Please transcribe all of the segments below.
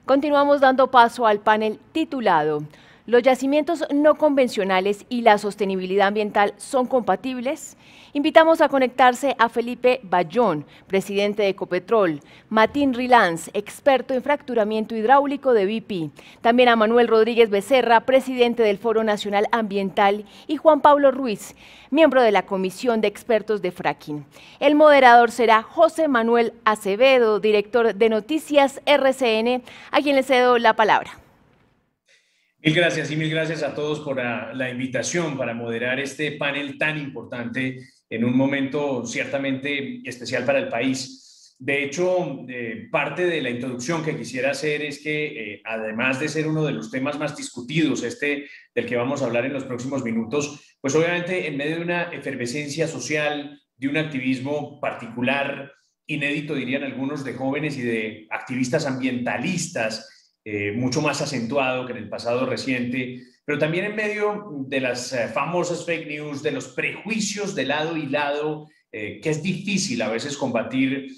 Continuamos dando paso al panel titulado ¿Los yacimientos no convencionales y la sostenibilidad ambiental son compatibles? Invitamos a conectarse a Felipe Bayón, presidente de Ecopetrol, Martín Rilans, experto en fracturamiento hidráulico de BP, también a Manuel Rodríguez Becerra, presidente del Foro Nacional Ambiental, y Juan Pablo Ruiz, miembro de la Comisión de Expertos de Fracking. El moderador será José Manuel Acevedo, director de Noticias RCN, a quien le cedo la palabra. Mil gracias a todos por la invitación para moderar este panel tan importante en un momento ciertamente especial para el país. De hecho, parte de la introducción que quisiera hacer es que, además de ser uno de los temas más discutidos, del que vamos a hablar en los próximos minutos, pues obviamente en medio de una efervescencia social, de un activismo particular, inédito dirían algunos, de jóvenes y de activistas ambientalistas, mucho más acentuado que en el pasado reciente, pero también en medio de las famosas fake news, de los prejuicios de lado y lado, que es difícil a veces combatir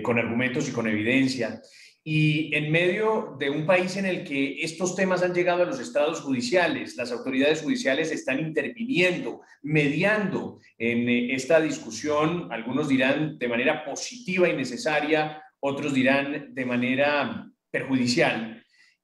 con argumentos y con evidencia. Y en medio de un país en el que estos temas han llegado a los estados judiciales, las autoridades judiciales están interviniendo, mediando en esta discusión, algunos dirán de manera positiva y necesaria, otros dirán de manera perjudicial.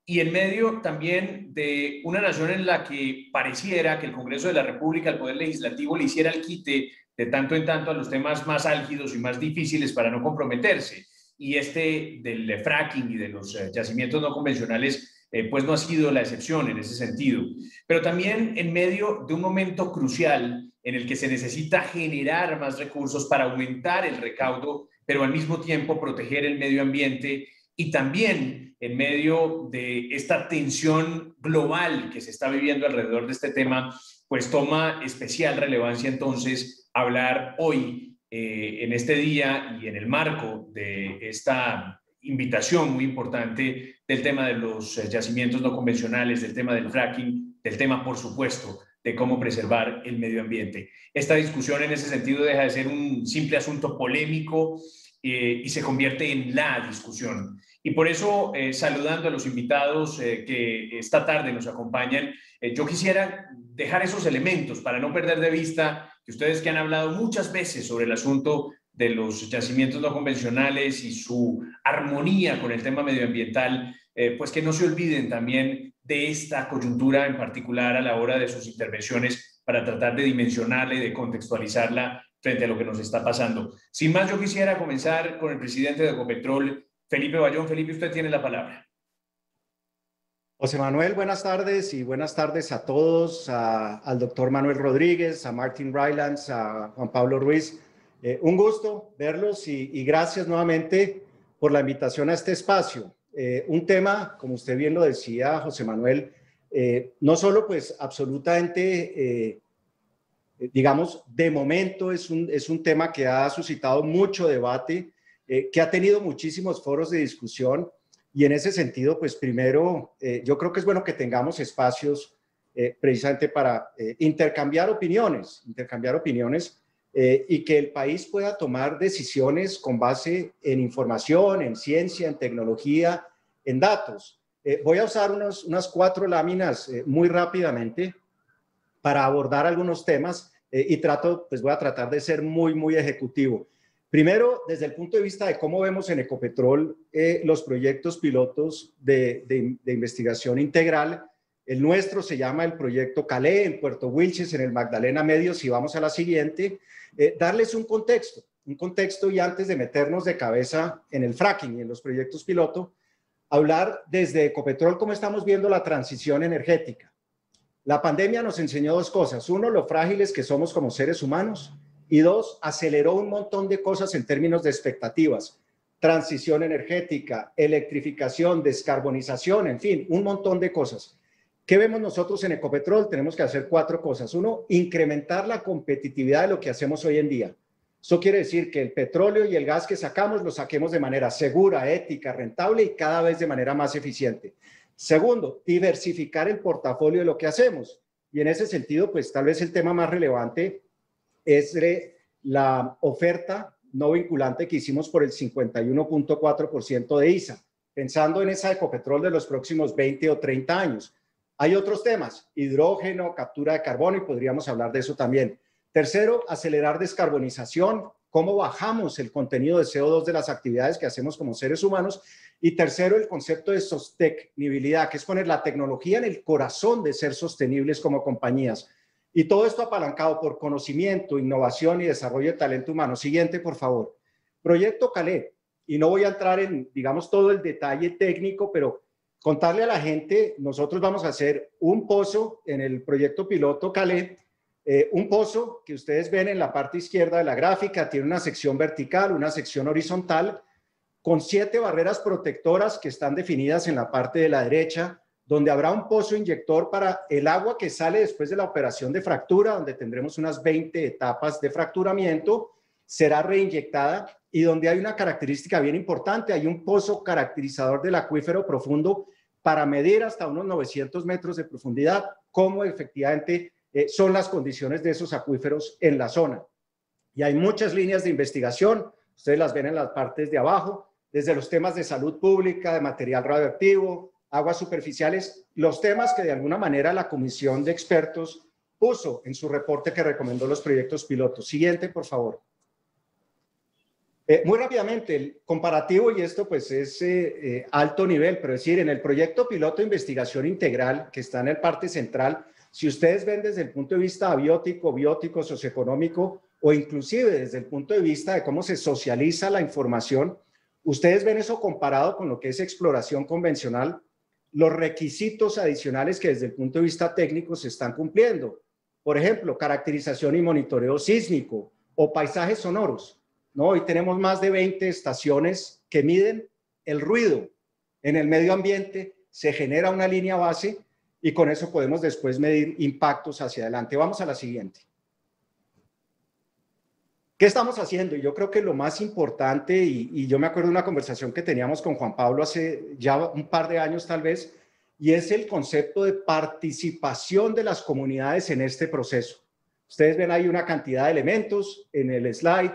Y en medio también de una nación en la que pareciera que el Congreso de la República, el Poder Legislativo, le hiciera el quite de tanto en tanto a los temas más álgidos y más difíciles para no comprometerse. Y del fracking y de los yacimientos no convencionales, pues no ha sido la excepción en ese sentido. Pero también en medio de un momento crucial en el que se necesita generar más recursos para aumentar el recaudo, pero al mismo tiempo proteger el medio ambiente, y también en medio de esta tensión global que se está viviendo alrededor de este tema, pues toma especial relevancia entonces hablar hoy, en este día y en el marco de esta invitación muy importante del tema de los yacimientos no convencionales, del tema del fracking, del tema, por supuesto, de cómo preservar el medio ambiente. Esta discusión en ese sentido deja de ser un simple asunto polémico y se convierte en la discusión. Y por eso, saludando a los invitados que esta tarde nos acompañan, yo quisiera dejar esos elementos para no perder de vista que ustedes, que han hablado muchas veces sobre el asunto de los yacimientos no convencionales y su armonía con el tema medioambiental, pues que no se olviden también de esta coyuntura en particular a la hora de sus intervenciones, para tratar de dimensionarla y de contextualizarla frente a lo que nos está pasando. Sin más, yo quisiera comenzar con el presidente de Ecopetrol, Felipe Bayón. Felipe, usted tiene la palabra. José Manuel, buenas tardes, y buenas tardes a todos, al doctor Manuel Rodríguez, a Martín Rilans, a Juan Pablo Ruiz. Un gusto verlos y gracias nuevamente por la invitación a este espacio. Un tema, como usted bien lo decía, José Manuel, no solo pues absolutamente, digamos, de momento es un tema que ha suscitado mucho debate, que ha tenido muchísimos foros de discusión. Y en ese sentido, pues primero, yo creo que es bueno que tengamos espacios precisamente para intercambiar opiniones y que el país pueda tomar decisiones con base en información, en ciencia, en tecnología, en datos. Voy a usar unas 4 láminas muy rápidamente para abordar algunos temas y voy a tratar de ser muy ejecutivo. Primero, desde el punto de vista de cómo vemos en Ecopetrol los proyectos pilotos de investigación integral. El nuestro se llama el proyecto Calé en Puerto Wilches, en el Magdalena Medio. Si vamos a la siguiente, darles un contexto, y antes de meternos de cabeza en el fracking y en los proyectos piloto, hablar desde Ecopetrol cómo estamos viendo la transición energética. La pandemia nos enseñó 2 cosas. 1, lo frágiles que somos como seres humanos. Y 2, aceleró un montón de cosas en términos de expectativas. Transición energética, electrificación, descarbonización, en fin, un montón de cosas. ¿Qué vemos nosotros en Ecopetrol? Tenemos que hacer 4 cosas. 1, incrementar la competitividad de lo que hacemos hoy en día. Eso quiere decir que el petróleo y el gas que sacamos, lo saquemos de manera segura, ética, rentable y cada vez de manera más eficiente. Segundo, diversificar el portafolio de lo que hacemos. Y en ese sentido, pues tal vez el tema más relevante es la oferta no vinculante que hicimos por el 51.4% de ISA. pensando en esa Ecopetrol de los próximos 20 o 30 años. Hay otros temas, hidrógeno, captura de carbono, y podríamos hablar de eso también. Tercero, acelerar descarbonización, cómo bajamos el contenido de CO2 de las actividades que hacemos como seres humanos. Y tercero, el concepto de sostenibilidad, que es poner la tecnología en el corazón de ser sostenibles como compañías. Y todo esto apalancado por conocimiento, innovación y desarrollo de talento humano. Siguiente, por favor. Proyecto Calais. Y no voy a entrar en, digamos, todo el detalle técnico, pero contarle a la gente, nosotros vamos a hacer un pozo en el proyecto piloto Calais, un pozo que ustedes ven en la parte izquierda de la gráfica, tiene una sección vertical, una sección horizontal, con 7 barreras protectoras que están definidas en la parte de la derecha, donde habrá un pozo inyector para el agua que sale después de la operación de fractura, donde tendremos unas 20 etapas de fracturamiento, será reinyectada, y donde hay una característica bien importante, hay un pozo caracterizador del acuífero profundo para medir hasta unos 900 metros de profundidad cómo efectivamente son las condiciones de esos acuíferos en la zona. Y hay muchas líneas de investigación, ustedes las ven en las partes de abajo, desde los temas de salud pública, de material radioactivo, aguas superficiales, los temas que de alguna manera la comisión de expertos puso en su reporte que recomendó los proyectos pilotos. Siguiente, por favor. Muy rápidamente, el comparativo, y esto pues es alto nivel, pero es decir, en el proyecto piloto de investigación integral, que está en el parte central, si ustedes ven desde el punto de vista abiótico, biótico, socioeconómico, o inclusive desde el punto de vista de cómo se socializa la información, ustedes ven eso comparado con lo que es exploración convencional, los requisitos adicionales que desde el punto de vista técnico se están cumpliendo. Por ejemplo, caracterización y monitoreo sísmico o paisajes sonoros. ¿No? Hoy tenemos más de 20 estaciones que miden el ruido en el medio ambiente, se genera una línea base y con eso podemos después medir impactos hacia adelante. Vamos a la siguiente. ¿Qué estamos haciendo? Yo creo que lo más importante, y yo me acuerdo de una conversación que teníamos con Juan Pablo hace ya un par de años tal vez, y es el concepto de participación de las comunidades en este proceso. Ustedes ven ahí una cantidad de elementos en el slide.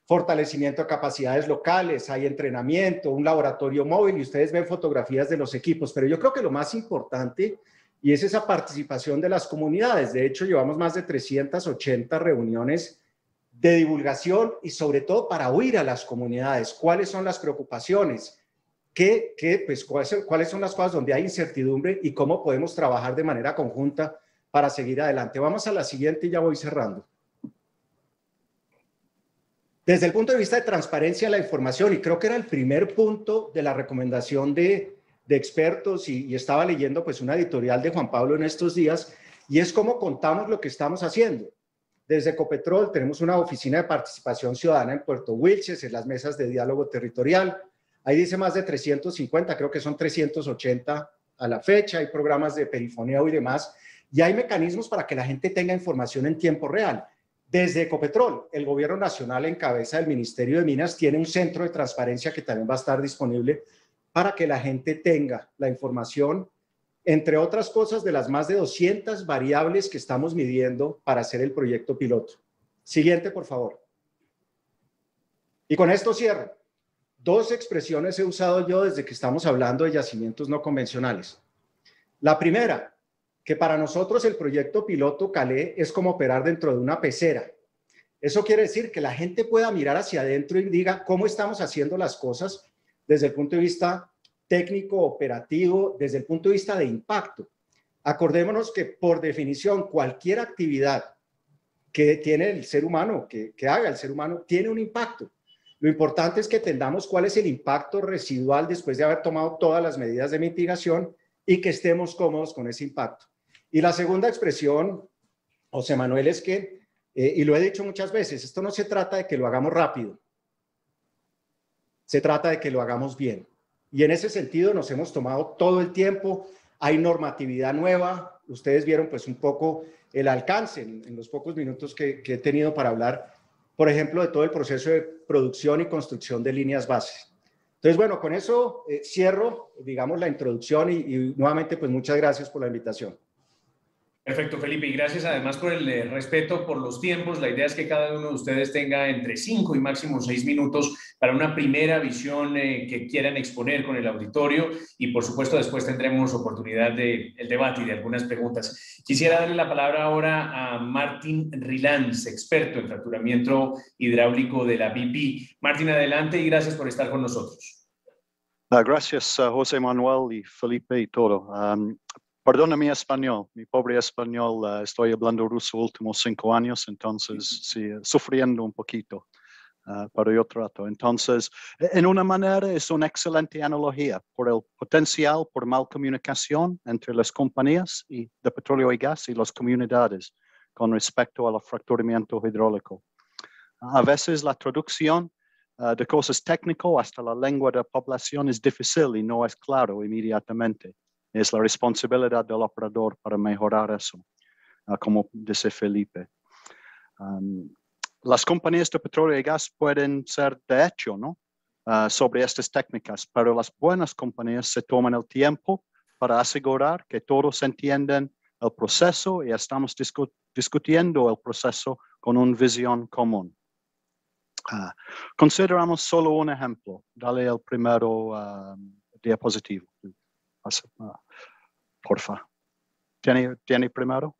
Fortalecimiento de capacidades locales, hay entrenamiento, un laboratorio móvil y ustedes ven fotografías de los equipos, pero yo creo que lo más importante y es esa participación de las comunidades. De hecho, llevamos más de 380 reuniones de divulgación y sobre todo para oír a las comunidades, cuáles son las preocupaciones, pues, cuáles son las cosas donde hay incertidumbre y cómo podemos trabajar de manera conjunta para seguir adelante. Vamos a la siguiente y ya voy cerrando. Desde el punto de vista de transparencia de la información, y creo que era el primer punto de la recomendación de expertos, y estaba leyendo pues una editorial de Juan Pablo en estos días, y es cómo contamos lo que estamos haciendo. Desde Ecopetrol tenemos una oficina de participación ciudadana en Puerto Wilches, en las mesas de diálogo territorial. Ahí dice más de 350, creo que son 380 a la fecha, hay programas de perifoneo y demás, y hay mecanismos para que la gente tenga información en tiempo real. Desde Ecopetrol, el gobierno nacional en cabeza del Ministerio de Minas tiene un centro de transparencia que también va a estar disponible para que la gente tenga la información, entre otras cosas, de las más de 200 variables que estamos midiendo para hacer el proyecto piloto. Siguiente, por favor. Y con esto cierro. 2 expresiones he usado yo desde que estamos hablando de yacimientos no convencionales. La primera, que para nosotros el proyecto piloto Calais es como operar dentro de una pecera. Eso quiere decir que la gente pueda mirar hacia adentro y diga cómo estamos haciendo las cosas desde el punto de vista técnico, operativo, desde el punto de vista de impacto. Acordémonos que por definición cualquier actividad que tiene el ser humano, que haga el ser humano, tiene un impacto. Lo importante es que entendamos cuál es el impacto residual después de haber tomado todas las medidas de mitigación y que estemos cómodos con ese impacto. Y la segunda expresión, José Manuel, es que, y lo he dicho muchas veces, esto no se trata de que lo hagamos rápido, se trata de que lo hagamos bien. Y en ese sentido nos hemos tomado todo el tiempo, hay normatividad nueva, ustedes vieron pues un poco el alcance en los pocos minutos que he tenido para hablar, por ejemplo, de todo el proceso de producción y construcción de líneas bases. Entonces, bueno, con eso cierro, digamos, la introducción y nuevamente pues muchas gracias por la invitación. Perfecto, Felipe, y gracias además por el respeto por los tiempos. La idea es que cada uno de ustedes tenga entre 5 y máximo 6 minutos para una primera visión que quieran exponer con el auditorio y por supuesto después tendremos oportunidad de el debate y de algunas preguntas. Quisiera darle la palabra ahora a Martín Rilans, experto en fracturamiento hidráulico de la BP. Martín, adelante y gracias por estar con nosotros. Gracias, José Manuel y Felipe y todo. Perdona mi español, mi pobre español, estoy hablando ruso los últimos 5 años, entonces sí, sufriendo un poquito, pero yo trato. Entonces, en una manera es una excelente analogía por el potencial por mal comunicación entre las compañías de petróleo y gas y las comunidades con respecto al fracturamiento hidráulico. A veces la traducción de cosas técnicas hasta la lengua de la población es difícil y no es claro inmediatamente. Es la responsabilidad del operador para mejorar eso, como dice Felipe. Las compañías de petróleo y gas pueden ser de hecho, ¿no? Sobre estas técnicas, pero las buenas compañías se toman el tiempo para asegurar que todos entienden el proceso y estamos discutiendo el proceso con una visión común. Consideramos solo un ejemplo. Dale el primero diapositivo. Porfa. ¿Tiene primero?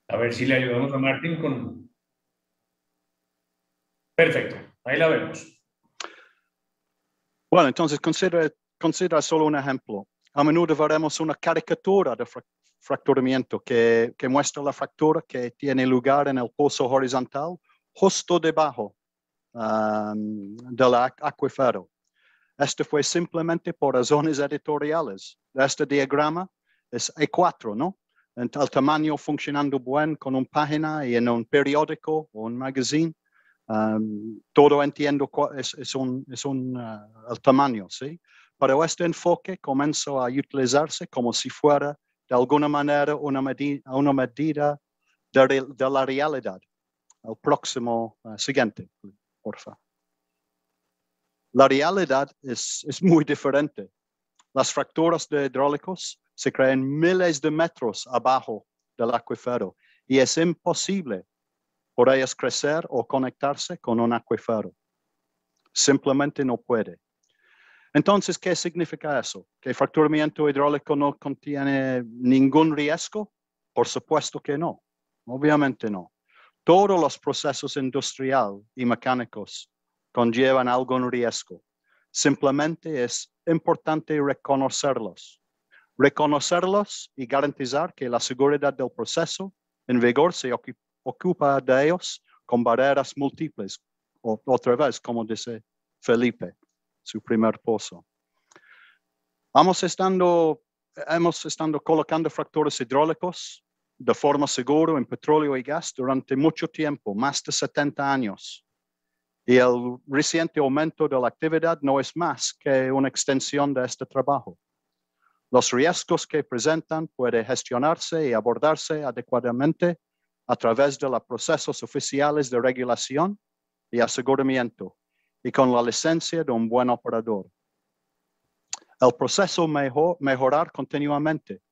A ver si le ayudamos a Martín con... Perfecto, ahí la vemos. Bueno, entonces considera solo un ejemplo. A menudo veremos una caricatura de fracturamiento que muestra la fractura que tiene lugar en el pozo horizontal justo debajo del acuífero. Esto fue simplemente por razones editoriales. Este diagrama es A4, ¿no? El tamaño funcionando bien con una página y en un periódico o un magazine. Todo entiendo es el tamaño, ¿sí? Pero este enfoque comenzó a utilizarse como si fuera de alguna manera una medida de la realidad. El próximo siguiente, por favor. La realidad es muy diferente. Las fracturas de hidráulicos se crean miles de metros abajo del acuífero y es imposible por ellas crecer o conectarse con un acuífero. Simplemente no puede. Entonces, ¿qué significa eso? ¿Que el fracturamiento hidráulico no contiene ningún riesgo? Por supuesto que no. Obviamente no. Todos los procesos industriales y mecánicos conllevan algún riesgo. Simplemente es importante reconocerlos. Reconocerlos y garantizar que la seguridad del proceso en vigor se ocupa de ellos con barreras múltiples. Otra vez, como dice Felipe, su primer pozo. Hemos estado colocando fracturas hidráulicos de forma segura en petróleo y gas durante mucho tiempo, más de 70 años. Y el reciente aumento de la actividad no es más que una extensión de este trabajo. Los riesgos que presentan pueden gestionarse y abordarse adecuadamente a través de los procesos oficiales de regulación y aseguramiento y con la licencia de un buen operador. El proceso mejorar continuamente.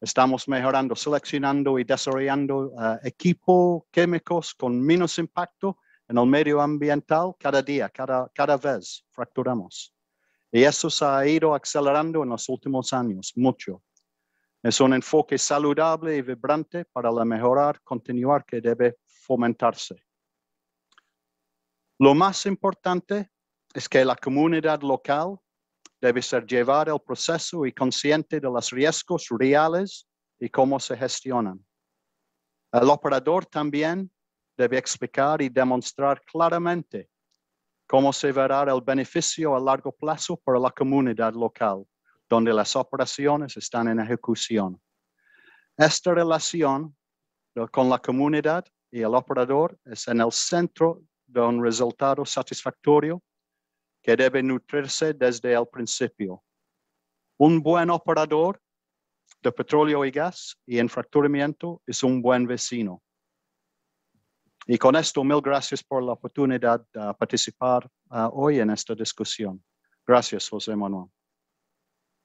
Estamos mejorando, seleccionando y desarrollando equipos químicos con menos impacto en el medio ambiental cada día, cada vez fracturamos. Y eso se ha ido acelerando en los últimos años, mucho. Es un enfoque saludable y vibrante para la mejora continuar que debe fomentarse. Lo más importante es que la comunidad local debe ser llevada al proceso y consciente de los riesgos reales y cómo se gestionan. El operador también debe explicar y demostrar claramente cómo se verá el beneficio a largo plazo para la comunidad local, donde las operaciones están en ejecución. Esta relación con la comunidad y el operador es en el centro de un resultado satisfactorio que debe nutrirse desde el principio. Un buen operador de petróleo y gas y en fracturamiento es un buen vecino. Y con esto, mil gracias por la oportunidad de participar hoy en esta discusión. Gracias, José Manuel.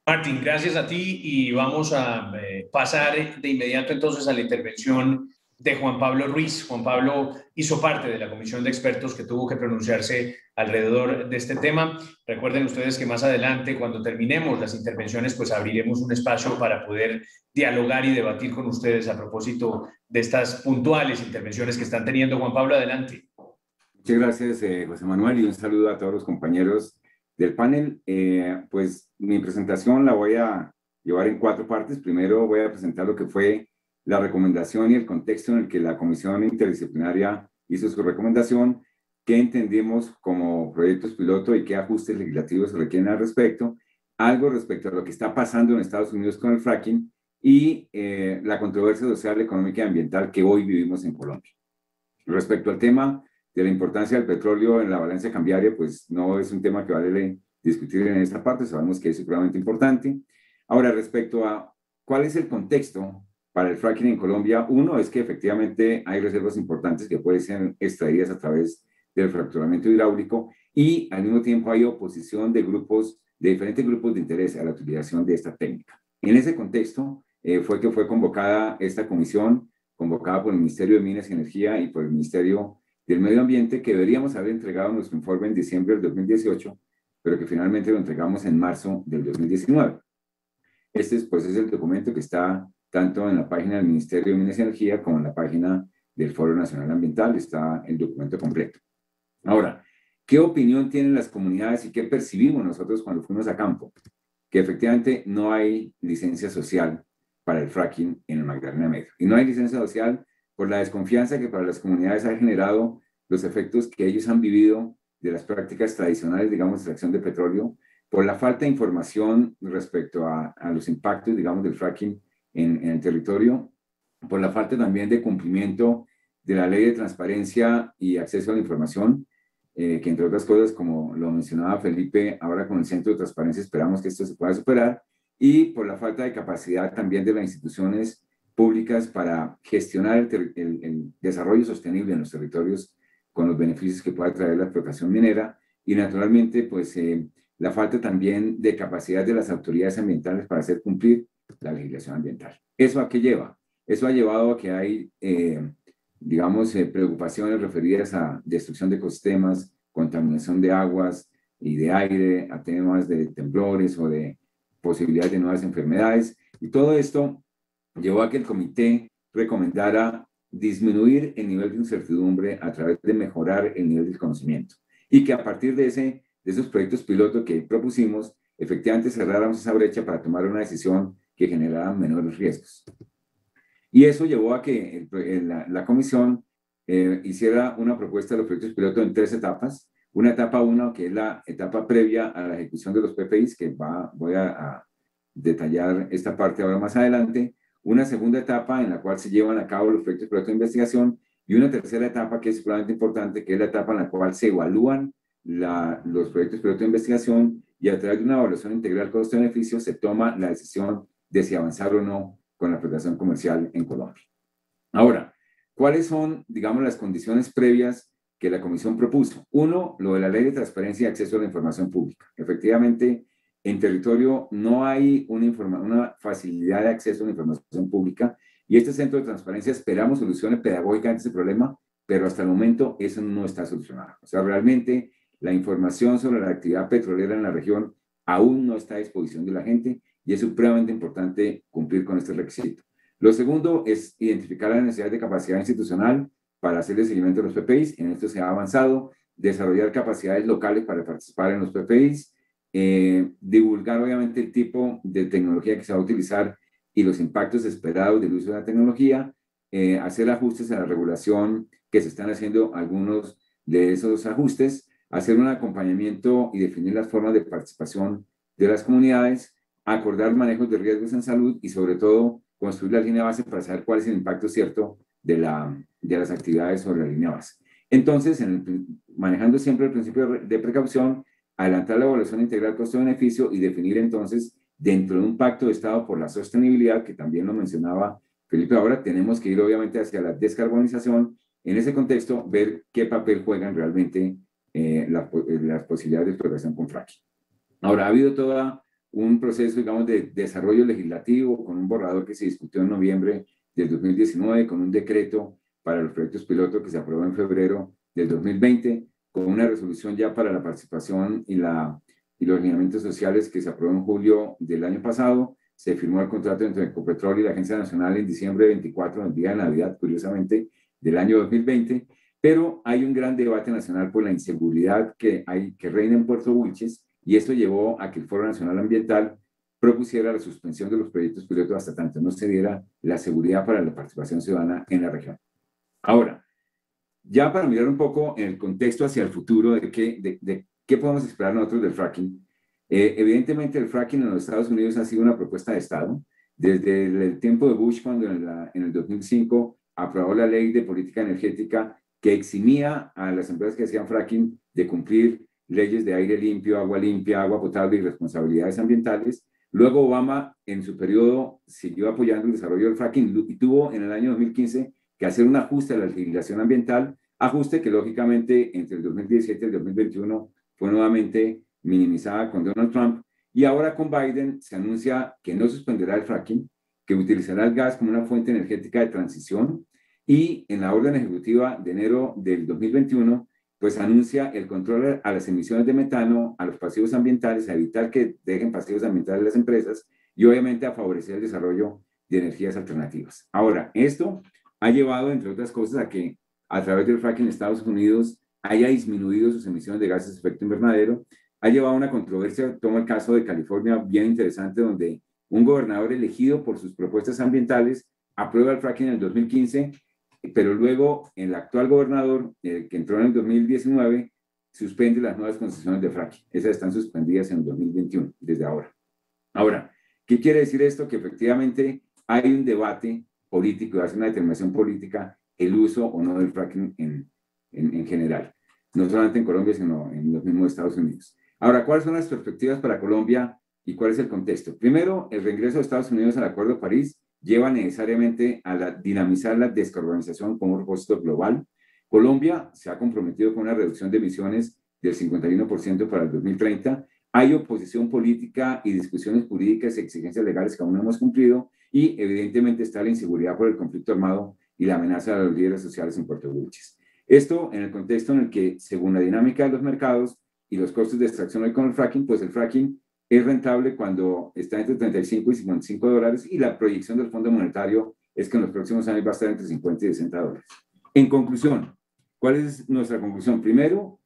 Martín, gracias a ti y vamos a pasar de inmediato entonces a la intervención de Juan Pablo Ruiz. Juan Pablo hizo parte de la comisión de expertos que tuvo que pronunciarse alrededor de este tema. Recuerden ustedes que más adelante, cuando terminemos las intervenciones, pues abriremos un espacio para poder dialogar y debatir con ustedes a propósito de estas puntuales intervenciones que están teniendo. Juan Pablo, adelante. Muchas gracias, José Manuel, y un saludo a todos los compañeros del panel. Pues mi presentación la voy a llevar en 4 partes. Primero voy a presentar lo que fue la recomendación y el contexto en el que la Comisión Interdisciplinaria hizo su recomendación, qué entendimos como proyectos piloto y qué ajustes legislativos se requieren al respecto, algo respecto a lo que está pasando en Estados Unidos con el fracking y la controversia social, económica y ambiental que hoy vivimos en Colombia. Respecto al tema de la importancia del petróleo en la balanza cambiaria, pues no es un tema que vale discutir en esta parte, sabemos que es supremamente importante. Ahora, respecto a cuál es el contexto para el fracking en Colombia, uno es que efectivamente hay reservas importantes que pueden ser extraídas a través del fracturamiento hidráulico y al mismo tiempo hay oposición de diferentes grupos de interés a la utilización de esta técnica. En ese contexto fue que fue convocada esta comisión, convocada por el Ministerio de Minas y Energía y por el Ministerio del Medio Ambiente, que deberíamos haber entregado nuestro informe en diciembre del 2018, pero que finalmente lo entregamos en marzo del 2019. Este pues, es el documento que está tanto en la página del Ministerio de Minas y Energía como en la página del Foro Nacional Ambiental, está el documento completo. Ahora, ¿qué opinión tienen las comunidades y qué percibimos nosotros cuando fuimos a campo? Que efectivamente no hay licencia social para el fracking en el Magdalena Medio. Y no hay licencia social por la desconfianza que para las comunidades ha generado los efectos que ellos han vivido de las prácticas tradicionales, digamos, de extracción de petróleo, por la falta de información respecto a los impactos, digamos, del fracking en el territorio, por la falta también de cumplimiento de la ley de transparencia y acceso a la información, que entre otras cosas, como lo mencionaba Felipe, ahora con el Centro de Transparencia esperamos que esto se pueda superar, y por la falta de capacidad también de las instituciones públicas para gestionar el desarrollo sostenible en los territorios con los beneficios que pueda traer la explotación minera y naturalmente pues la falta también de capacidad de las autoridades ambientales para hacer cumplir la legislación ambiental. ¿Eso a qué lleva? Eso ha llevado a que hay, digamos, preocupaciones referidas a destrucción de ecosistemas, contaminación de aguas y de aire, a temas de temblores o de posibilidades de nuevas enfermedades. Y todo esto llevó a que el comité recomendara disminuir el nivel de incertidumbre a través de mejorar el nivel de conocimiento y que a partir de esos proyectos piloto que propusimos, efectivamente cerráramos esa brecha para tomar una decisión que generara menores riesgos. Y eso llevó a que la comisión hiciera una propuesta de los proyectos piloto en 3 etapas. Una etapa 1, que es la etapa previa a la ejecución de los PPIs, que voy a detallar esta parte ahora más adelante. Una segunda etapa en la cual se llevan a cabo los proyectos piloto de investigación y una tercera etapa que es sumamente importante, que es la etapa en la cual se evalúan los proyectos piloto de investigación y a través de una evaluación integral costo-beneficio se toma la decisión de si avanzar o no con la explotación comercial en Colombia. Ahora, ¿cuáles son, digamos, las condiciones previas que la comisión propuso? Uno, lo de la ley de transparencia y acceso a la información pública. Efectivamente, en territorio no hay una facilidad de acceso a la información pública y este centro de transparencia esperamos solucione pedagógicamente ese problema, pero hasta el momento eso no está solucionado. O sea, realmente la información sobre la actividad petrolera en la región aún no está a disposición de la gente y es supremamente importante cumplir con este requisito. Lo segundo es identificar la necesidad de capacidad institucional para hacer el seguimiento de los PPIs. En esto se ha avanzado, desarrollar capacidades locales para participar en los PPIs, divulgar obviamente el tipo de tecnología que se va a utilizar y los impactos esperados del uso de la tecnología, hacer ajustes a la regulación que se están haciendo algunos de esos ajustes, hacer un acompañamiento y definir las formas de participación de las comunidades, acordar manejos de riesgos en salud y sobre todo construir la línea base para saber cuál es el impacto cierto de las actividades sobre la línea base. Entonces, manejando siempre el principio de precaución, adelantar la evaluación integral costo-beneficio y definir entonces dentro de un pacto de Estado por la sostenibilidad, que también lo mencionaba Felipe ahora, tenemos que ir obviamente hacia la descarbonización. En ese contexto, ver qué papel juegan realmente las posibilidades de explotación con fracking. Ahora, ha habido toda un proceso, digamos, de desarrollo legislativo con un borrador que se discutió en noviembre del 2019, con un decreto para los proyectos piloto que se aprobó en febrero del 2020, con una resolución ya para la participación y los lineamientos sociales que se aprobó en julio del año pasado. Se firmó el contrato entre Ecopetrol y la Agencia Nacional en diciembre 24, el día de Navidad, curiosamente, del año 2020, pero hay un gran debate nacional por la inseguridad que reina en Puerto Wilches, y esto llevó a que el Foro Nacional Ambiental propusiera la suspensión de los proyectos pilotos hasta tanto no se diera la seguridad para la participación ciudadana en la región. Ahora, ya para mirar un poco en el contexto hacia el futuro de qué podemos esperar nosotros del fracking, evidentemente el fracking en los Estados Unidos ha sido una propuesta de Estado. Desde el tiempo de Bush, cuando en el 2005 aprobó la ley de política energética que eximía a las empresas que hacían fracking de cumplir leyes de aire limpio, agua potable y responsabilidades ambientales. Luego Obama, en su periodo, siguió apoyando el desarrollo del fracking y tuvo en el año 2015 que hacer un ajuste a la legislación ambiental, ajuste que lógicamente entre el 2017 y el 2021 fue nuevamente minimizada con Donald Trump, y ahora con Biden se anuncia que no suspenderá el fracking, que utilizará el gas como una fuente energética de transición, y en la orden ejecutiva de enero del 2021, pues anuncia el control a las emisiones de metano, a los pasivos ambientales, a evitar que dejen pasivos ambientales las empresas, y obviamente a favorecer el desarrollo de energías alternativas. Ahora, esto ha llevado, entre otras cosas, a que a través del fracking Estados Unidos haya disminuido sus emisiones de gases de efecto invernadero. Ha llevado a una controversia, tomo el caso de California, bien interesante, donde un gobernador elegido por sus propuestas ambientales aprueba el fracking en el 2015, pero luego el actual gobernador, que entró en el 2019, suspende las nuevas concesiones de fracking. Esas están suspendidas en el 2021, desde ahora. Ahora, ¿qué quiere decir esto? Que efectivamente hay un debate político, hace una determinación política el uso o no del fracking en general, no solamente en Colombia, sino en los mismos Estados Unidos. Ahora, ¿cuáles son las perspectivas para Colombia y cuál es el contexto? Primero, el reingreso de Estados Unidos al Acuerdo de París lleva necesariamente a dinamizar la descarbonización como un propósito global. Colombia se ha comprometido con una reducción de emisiones del 51% para el 2030. Hay oposición política y discusiones jurídicas y exigencias legales que aún no hemos cumplido, y evidentemente está la inseguridad por el conflicto armado y la amenaza de los líderes sociales en Puerto Wilches. Esto en el contexto en el que, según la dinámica de los mercados y los costos de extracción hoy con el fracking, pues el fracking es rentable cuando está entre 35 y 55 dólares, y la proyección del Fondo Monetario es que en los próximos años va a estar entre 50 y 60 dólares. En conclusión, ¿cuál es nuestra conclusión? Primero,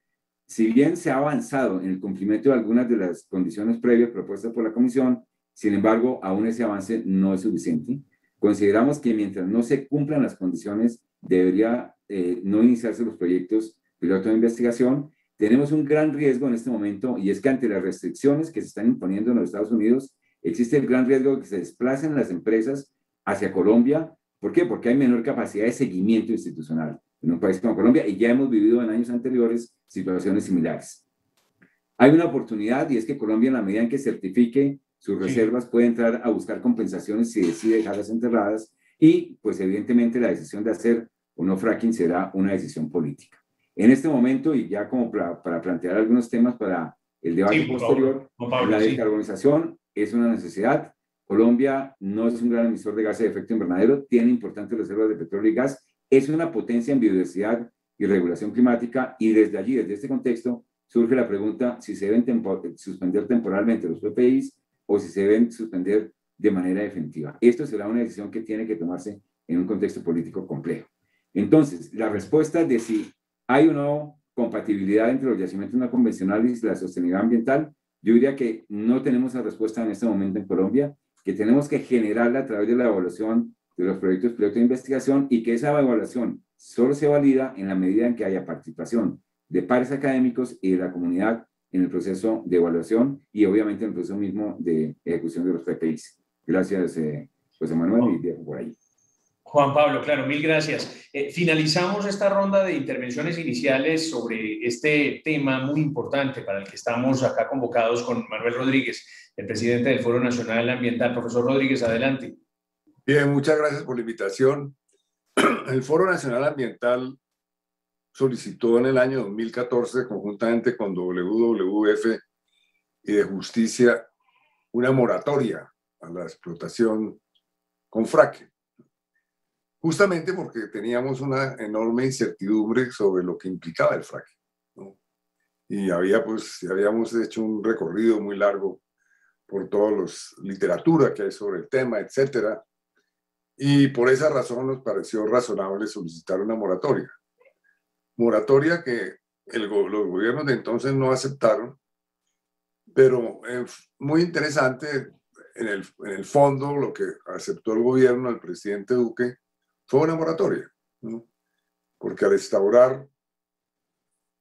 si bien se ha avanzado en el cumplimiento de algunas de las condiciones previas propuestas por la Comisión, sin embargo, aún ese avance no es suficiente. Consideramos que mientras no se cumplan las condiciones, debería no iniciarse los proyectos piloto de investigación. Tenemos un gran riesgo en este momento, y es que ante las restricciones que se están imponiendo en los Estados Unidos, existe el gran riesgo de que se desplacen las empresas hacia Colombia. ¿Por qué? Porque hay menor capacidad de seguimiento institucional en un país como Colombia, y ya hemos vivido en años anteriores situaciones similares. Hay una oportunidad, y es que Colombia, en la medida en que certifique sus reservas, puede entrar a buscar compensaciones si decide dejarlas enterradas, y pues evidentemente la decisión de hacer o no fracking será una decisión política. En este momento, y ya como para plantear algunos temas para el debate posterior, la descarbonización es una necesidad. Colombia no es un gran emisor de gases de efecto invernadero, tiene importantes reservas de petróleo y gas, es una potencia en biodiversidad y regulación climática, y desde allí, desde este contexto, surge la pregunta si se deben suspender temporalmente los PPIs o si se deben suspender de manera definitiva. Esto será una decisión que tiene que tomarse en un contexto político complejo. Entonces, la respuesta de si hay o no compatibilidad entre los yacimientos no convencionales y la sostenibilidad ambiental, yo diría que no tenemos la respuesta en este momento en Colombia, que tenemos que generarla a través de la evaluación de los proyectos piloto de investigación, y que esa evaluación solo se valida en la medida en que haya participación de pares académicos y de la comunidad en el proceso de evaluación, y obviamente en el proceso mismo de ejecución de los PPIs. Gracias, José Manuel, y dejo por ahí. Juan Pablo, claro, mil gracias. Finalizamos esta ronda de intervenciones iniciales sobre este tema muy importante para el que estamos acá convocados con Manuel Rodríguez, el presidente del Foro Nacional Ambiental. Profesor Rodríguez, adelante. Bien, muchas gracias por la invitación. El Foro Nacional Ambiental solicitó en el año 2014, conjuntamente con WWF y de Justicia, una moratoria a la explotación con fracking, justamente porque teníamos una enorme incertidumbre sobre lo que implicaba el fracking, ¿no? Y habíamos hecho un recorrido muy largo por toda la literatura que hay sobre el tema, etcétera, y por esa razón nos pareció razonable solicitar una moratoria. Moratoria que los gobiernos de entonces no aceptaron, pero muy interesante, en el fondo lo que aceptó el gobierno del presidente Duque fue una moratoria, ¿no? Porque al instaurar,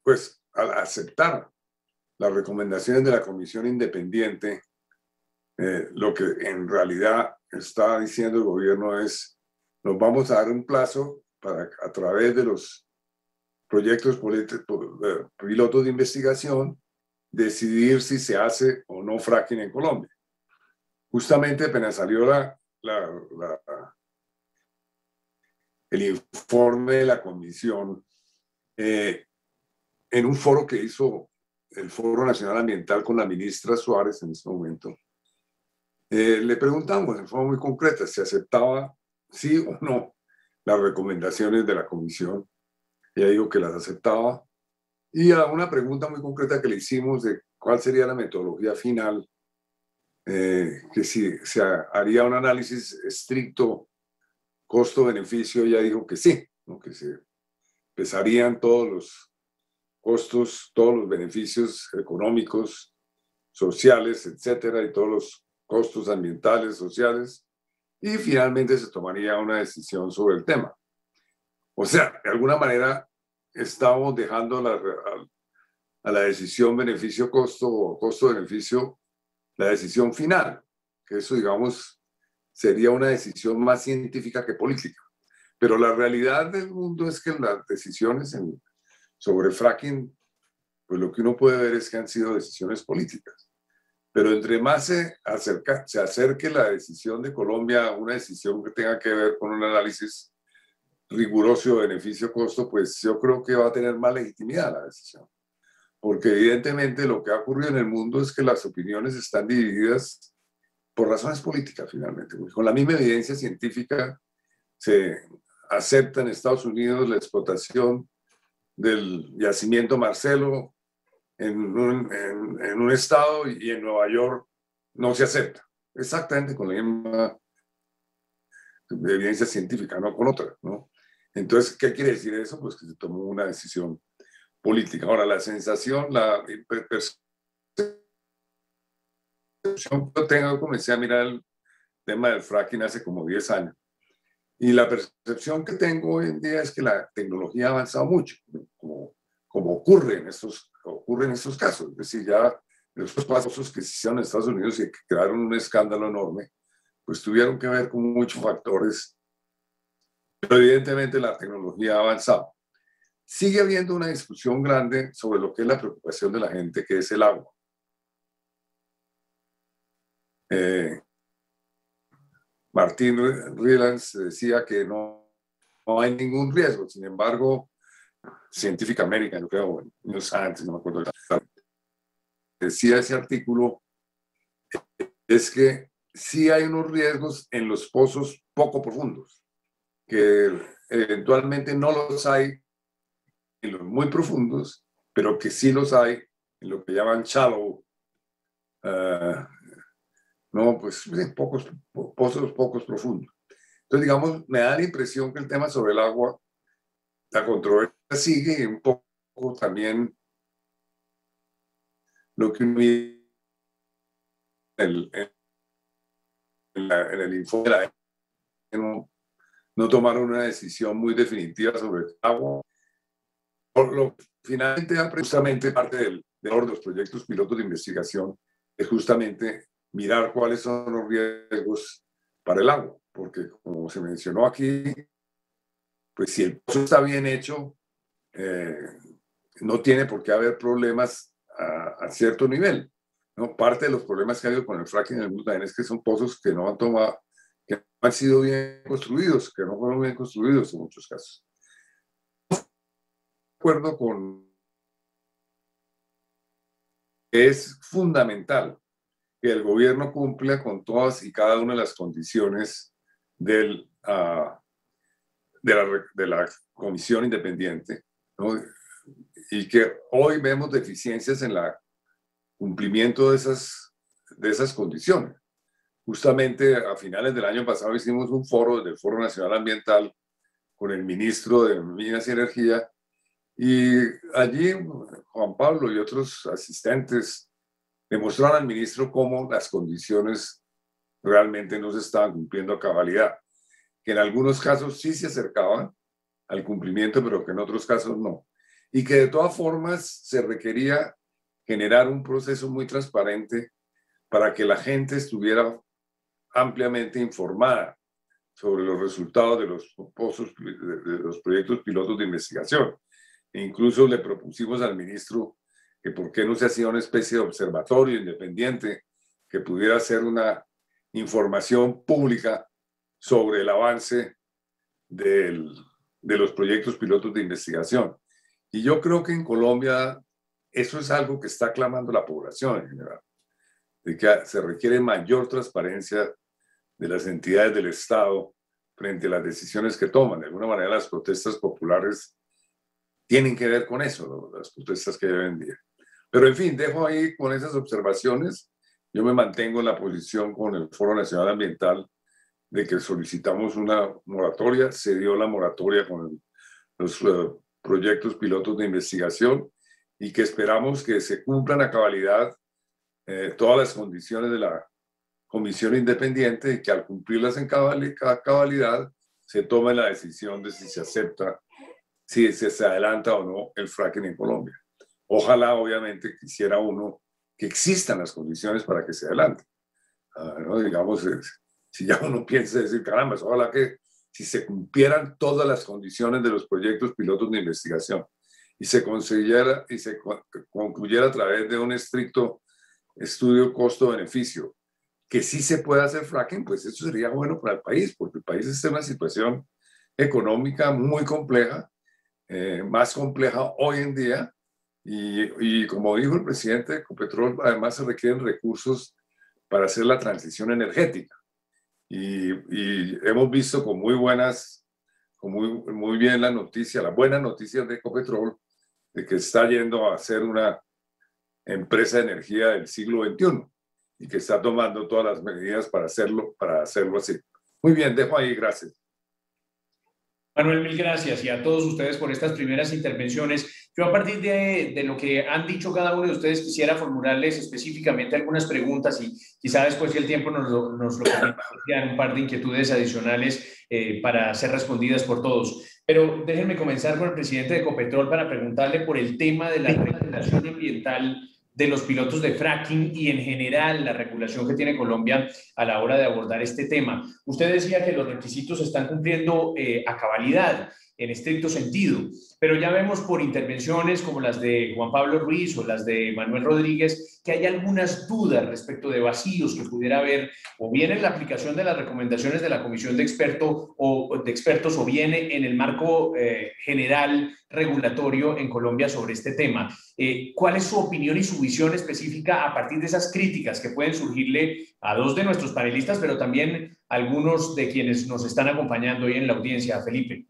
pues al aceptar las recomendaciones de la Comisión Independiente, lo que en realidad está diciendo el gobierno es: nos vamos a dar un plazo para, a través de los proyectos pilotos de investigación, decidir si se hace o no fracking en Colombia. Justamente apenas salió el informe de la comisión, en un foro que hizo el Foro Nacional Ambiental con la ministra Suárez en ese momento, le preguntamos en forma muy concreta si aceptaba sí o no las recomendaciones de la comisión. Ella dijo que las aceptaba, y a una pregunta muy concreta que le hicimos de cuál sería la metodología final, que si se haría un análisis estricto costo-beneficio, ella dijo que sí, ¿no? Que se pesarían todos los costos, todos los beneficios económicos, sociales, etcétera, y todos los costos ambientales, sociales, y finalmente se tomaría una decisión sobre el tema. O sea, de alguna manera estamos dejando a la decisión beneficio-costo o costo-beneficio la decisión final, que eso, digamos, sería una decisión más científica que política. Pero la realidad del mundo es que las decisiones sobre fracking, pues lo que uno puede ver es que han sido decisiones políticas. Pero entre más se acerque la decisión de Colombia a una decisión que tenga que ver con un análisis riguroso de beneficio-costo, pues yo creo que va a tener más legitimidad la decisión. Porque evidentemente lo que ha ocurrido en el mundo es que las opiniones están divididas por razones políticas finalmente. Con la misma evidencia científica se acepta en Estados Unidos la explotación del yacimiento Marcelo en un estado, y en Nueva York no se acepta. Exactamente con la misma evidencia científica, no con otra, ¿no? Entonces, ¿qué quiere decir eso? Pues que se tomó una decisión política. Ahora, la sensación, la percepción que yo tengo, comencé a mirar el tema del fracking hace como 10 años. Y la percepción que tengo hoy en día es que la tecnología ha avanzado mucho, como ocurre en estos casos. Es decir, ya los pasos que se hicieron en Estados Unidos y que crearon un escándalo enorme, pues tuvieron que ver con muchos factores. Pero evidentemente la tecnología ha avanzado. Sigue habiendo una discusión grande sobre lo que es la preocupación de la gente, que es el agua. Martín Rylance decía que no hay ningún riesgo. Sin embargo, Scientific American, yo creo, años antes, no me acuerdo, decía ese artículo, es que sí hay unos riesgos en los pozos poco profundos, que eventualmente no los hay en los muy profundos, pero que sí los hay en lo que llaman shallow, no, pues pozos pocos profundos. Entonces, digamos, me da la impresión que el tema sobre el agua, la controversia sigue, y un poco también lo que uno en el informe de la no tomaron una decisión muy definitiva sobre el agua. Por lo finalmente, justamente parte de los proyectos pilotos de investigación es justamente mirar cuáles son los riesgos para el agua, porque como se mencionó aquí, pues si el pozo está bien hecho, no tiene por qué haber problemas a cierto nivel, ¿no? Parte de los problemas que ha habido con el fracking en el mundo también es que son pozos que no han sido bien construidos, que no fueron bien construidos en muchos casos. De acuerdo con que es fundamental que el gobierno cumpla con todas y cada una de las condiciones de la comisión independiente, ¿no? Y que hoy vemos deficiencias en el cumplimiento de esas condiciones. Justamente a finales del año pasado hicimos un foro del Foro Nacional Ambiental con el ministro de Minas y Energía, y allí Juan Pablo y otros asistentes demostraron al ministro cómo las condiciones realmente no se estaban cumpliendo a cabalidad, que en algunos casos sí se acercaban al cumplimiento, pero que en otros casos no. Y que de todas formas se requería generar un proceso muy transparente para que la gente estuviera ampliamente informada sobre los resultados de los proyectos pilotos de investigación. E incluso le propusimos al ministro que por qué no se hacía una especie de observatorio independiente que pudiera hacer una información pública sobre el avance de los proyectos pilotos de investigación. Y yo creo que en Colombia eso es algo que está clamando la población en general, de que se requiere mayor transparencia de las entidades del Estado frente a las decisiones que toman. De alguna manera las protestas populares tienen que ver con eso, ¿no? Las protestas que hay hoy en día. Pero en fin, dejo ahí con esas observaciones. Yo me mantengo en la posición con el Foro Nacional Ambiental de que solicitamos una moratoria. Se dio la moratoria con los proyectos pilotos de investigación y que esperamos que se cumplan a cabalidad todas las condiciones de la comisión independiente y que al cumplirlas en cabalidad se tome la decisión de si se acepta, si se adelanta o no el fracking en Colombia. Ojalá, obviamente, quisiera uno que existan las condiciones para que se adelante. ¿No? Digamos, si ya uno piensa decir, caramba, ojalá que si se cumplieran todas las condiciones de los proyectos pilotos de investigación y se concluyera a través de un estricto estudio costo-beneficio, que sí se pueda hacer fracking, pues eso sería bueno para el país, porque el país está en una situación económica muy compleja, más compleja hoy en día, y como dijo el presidente de Ecopetrol, además se requieren recursos para hacer la transición energética. Y hemos visto con muy bien la noticia, las buenas noticias de Ecopetrol, de que está yendo a ser una empresa de energía del siglo XXI y que está tomando todas las medidas para hacerlo así. Muy bien, dejo ahí, gracias. Manuel, mil gracias y a todos ustedes por estas primeras intervenciones. Yo a partir de lo que han dicho cada uno de ustedes quisiera formularles específicamente algunas preguntas y quizá después, si el tiempo nos lo permita, un par de inquietudes adicionales para ser respondidas por todos. Pero déjenme comenzar con el presidente de Ecopetrol para preguntarle por el tema de la regulación ambiental de los pilotos de fracking y en general la regulación que tiene Colombia a la hora de abordar este tema. Usted decía que los requisitos se están cumpliendo a cabalidad, en estricto sentido, pero ya vemos por intervenciones como las de Juan Pablo Ruiz o las de Manuel Rodríguez que hay algunas dudas respecto de vacíos que pudiera haber o bien en la aplicación de las recomendaciones de la Comisión de Expertos o bien en el marco general regulatorio en Colombia sobre este tema. ¿Cuál es su opinión y su visión específica a partir de esas críticas que pueden surgirle a dos de nuestros panelistas, pero también a algunos de quienes nos están acompañando hoy en la audiencia? Felipe.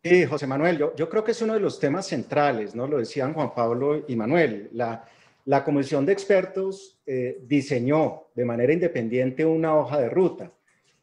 Sí, José Manuel, yo creo que es uno de los temas centrales, ¿no? Lo decían Juan Pablo y Manuel. La Comisión de Expertos diseñó de manera independiente una hoja de ruta.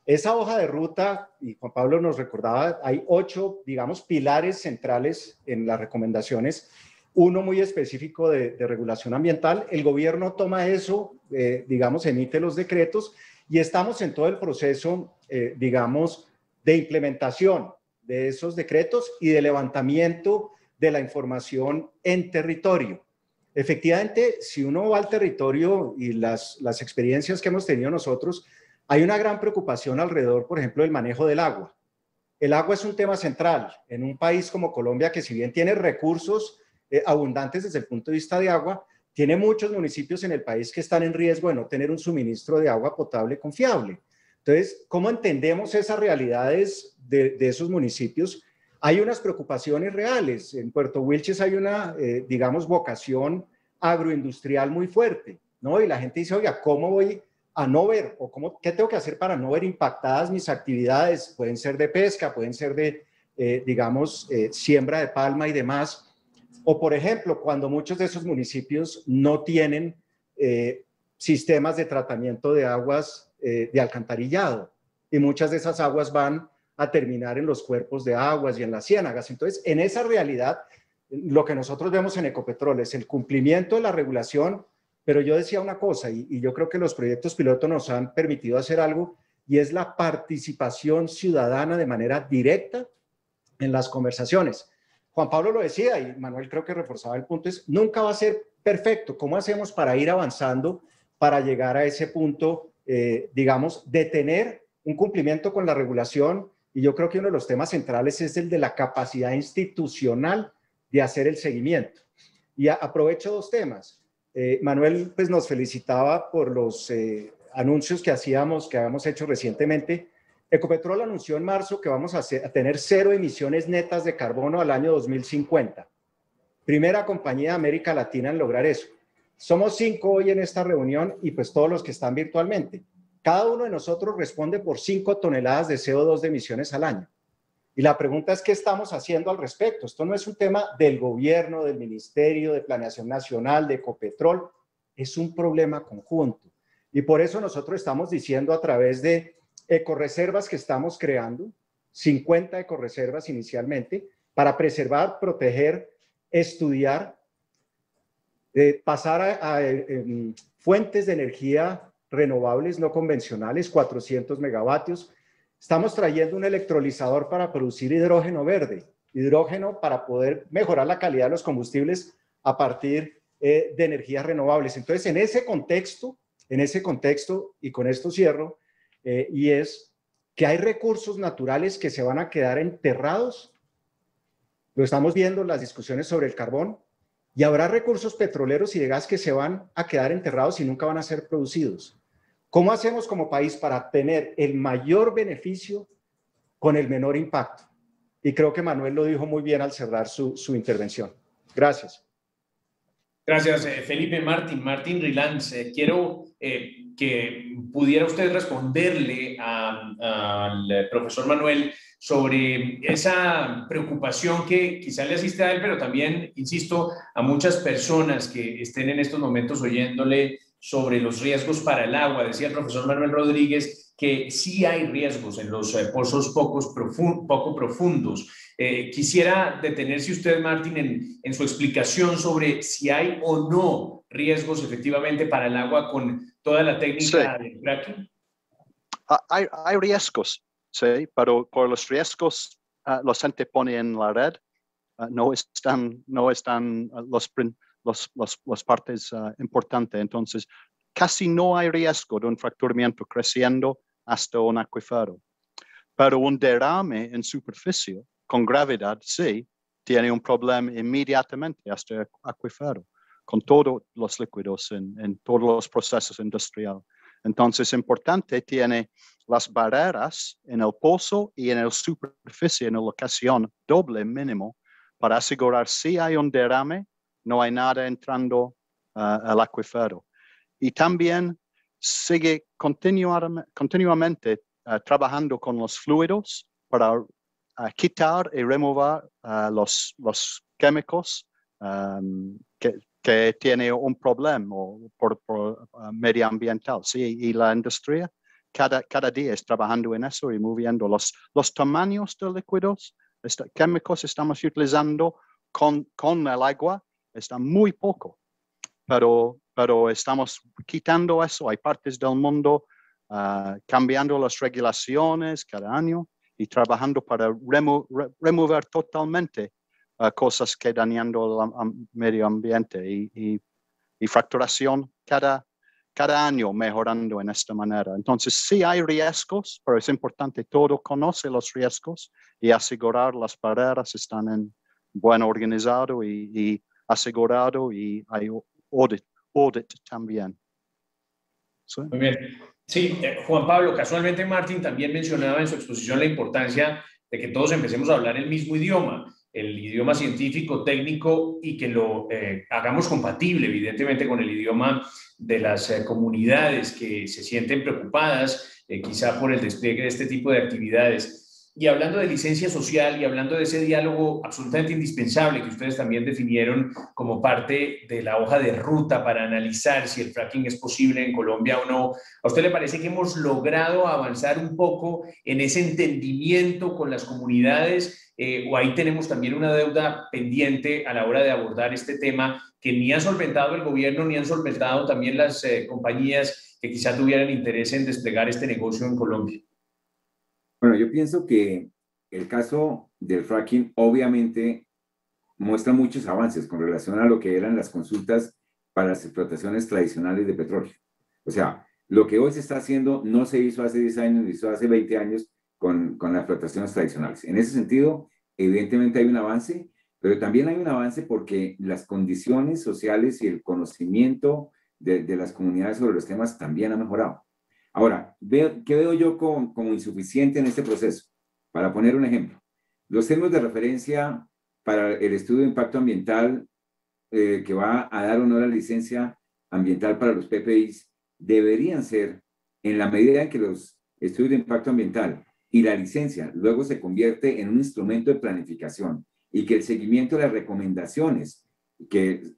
Esa hoja de ruta, y Juan Pablo nos recordaba, hay 8, digamos, pilares centrales en las recomendaciones, uno muy específico de regulación ambiental. El gobierno toma eso, digamos, emite los decretos y estamos en todo el proceso, digamos, de implementación de esos decretos y de levantamiento de la información en territorio. Efectivamente, si uno va al territorio y las experiencias que hemos tenido nosotros, hay una gran preocupación alrededor, por ejemplo, del manejo del agua. El agua es un tema central en un país como Colombia, que si bien tiene recursos abundantes desde el punto de vista de agua, tiene muchos municipios en el país que están en riesgo de no tener un suministro de agua potable confiable. Entonces, ¿cómo entendemos esas realidades de esos municipios? Hay unas preocupaciones reales. En Puerto Wilches hay una, digamos, vocación agroindustrial muy fuerte. ¿no? Y la gente dice, oiga, ¿cómo voy a no ver? O ¿qué tengo que hacer para no ver impactadas mis actividades? Pueden ser de pesca, pueden ser de, digamos, siembra de palma y demás. O, por ejemplo, cuando muchos de esos municipios no tienen sistemas de tratamiento de aguas de alcantarillado, y muchas de esas aguas van a terminar en los cuerpos de aguas y en las ciénagas. Entonces, en esa realidad, lo que nosotros vemos en Ecopetrol es el cumplimiento de la regulación, pero yo decía una cosa, y yo creo que los proyectos piloto nos han permitido hacer algo, y es la participación ciudadana de manera directa en las conversaciones. Juan Pablo lo decía, y Manuel creo que reforzaba el punto, es nunca va a ser perfecto. ¿Cómo hacemos para ir avanzando, para llegar a ese punto, digamos, de tener un cumplimiento con la regulación? Y yo creo que uno de los temas centrales es el de la capacidad institucional de hacer el seguimiento. Y aprovecho dos temas. Manuel pues, nos felicitaba por los anuncios que habíamos hecho recientemente. Ecopetrol anunció en marzo que vamos a tener 0 emisiones netas de carbono al año 2050. Primera compañía de América Latina en lograr eso. Somos 5 hoy en esta reunión y pues todos los que están virtualmente. Cada uno de nosotros responde por 5 toneladas de CO2 de emisiones al año. Y la pregunta es, ¿qué estamos haciendo al respecto? Esto no es un tema del gobierno, del Ministerio de Planeación Nacional, de Ecopetrol, es un problema conjunto. Y por eso nosotros estamos diciendo a través de ecoreservas que estamos creando, 50 ecoreservas inicialmente, para preservar, proteger, estudiar, pasar a fuentes de energía renovables no convencionales, 400 megavatios. Estamos trayendo un electrolizador para producir hidrógeno verde, hidrógeno para poder mejorar la calidad de los combustibles a partir de energías renovables. Entonces, en ese contexto, y con esto cierro, y es que hay recursos naturales que se van a quedar enterrados. Lo estamos viendo en las discusiones sobre el carbón, y habrá recursos petroleros y de gas que se van a quedar enterrados y nunca van a ser producidos. ¿Cómo hacemos como país para tener el mayor beneficio con el menor impacto? Y creo que Manuel lo dijo muy bien al cerrar su intervención. Gracias. Gracias, Felipe. Martín Rilans, quiero que pudiera usted responderle al profesor Manuel sobre esa preocupación que quizá le asiste a él, pero también, insisto, a muchas personas que estén en estos momentos oyéndole sobre los riesgos para el agua. Decía el profesor Manuel Rodríguez que sí hay riesgos en los pozos poco profundos. Quisiera detenerse usted, Martín, en su explicación sobre si hay o no riesgos efectivamente para el agua con toda la técnica de fracking. Hay riesgos, sí, pero por los riesgos los anteponen en la red, no están las partes importantes. Entonces, casi no hay riesgo de un fracturamiento creciendo hasta un acuífero. Pero un derrame en superficie con gravedad, sí, tiene un problema inmediatamente hasta el acuífero, con todos los líquidos en todos los procesos industriales. Entonces, es importante, tiene las barreras en el pozo y en la superficie, en la locación doble mínimo, para asegurar si hay un derrame, no hay nada entrando al acuífero. Y también sigue continuamente trabajando con los fluidos para quitar y remover los químicos que tienen un problema por medioambiental. Sí, y la industria cada día está trabajando en eso y moviendo los tamaños de líquidos, químicos estamos utilizando con el agua, está muy poco, pero estamos quitando eso. Hay partes del mundo cambiando las regulaciones cada año y trabajando para remover totalmente cosas que dañando el medio ambiente y fracturación cada año mejorando en esta manera. Entonces sí hay riesgos, pero es importante todo conocer los riesgos y asegurar las barreras están en buen organizado y asegurado, y hay audit también. ¿Sí? Muy bien. Sí, Juan Pablo, casualmente Martín también mencionaba en su exposición la importancia de que todos empecemos a hablar el mismo idioma. el idioma científico, técnico, y que lo hagamos compatible, evidentemente, con el idioma de las comunidades que se sienten preocupadas, quizá por el despliegue de este tipo de actividades. Y hablando de licencia social y hablando de ese diálogo absolutamente indispensable que ustedes también definieron como parte de la hoja de ruta para analizar si el fracking es posible en Colombia o no, ¿a usted le parece que hemos logrado avanzar un poco en ese entendimiento con las comunidades? ¿O ahí tenemos también una deuda pendiente a la hora de abordar este tema que ni ha solventado el gobierno ni han solventado también las compañías que quizá tuvieran interés en desplegar este negocio en Colombia? Bueno, yo pienso que el caso del fracking obviamente muestra muchos avances con relación a lo que eran las consultas para las explotaciones tradicionales de petróleo. O sea, lo que hoy se está haciendo no se hizo hace 10 años, se hizo hace 20 años con las explotaciones tradicionales. En ese sentido, evidentemente hay un avance, pero también hay un avance porque las condiciones sociales y el conocimiento de las comunidades sobre los temas también ha mejorado. Ahora, ¿qué veo yo como insuficiente en este proceso? Para poner un ejemplo, los términos de referencia para el estudio de impacto ambiental que va a dar honor a la licencia ambiental para los PPIs deberían ser, en la medida en que los estudios de impacto ambiental y la licencia luego se convierte en un instrumento de planificación y que el seguimiento de las recomendaciones que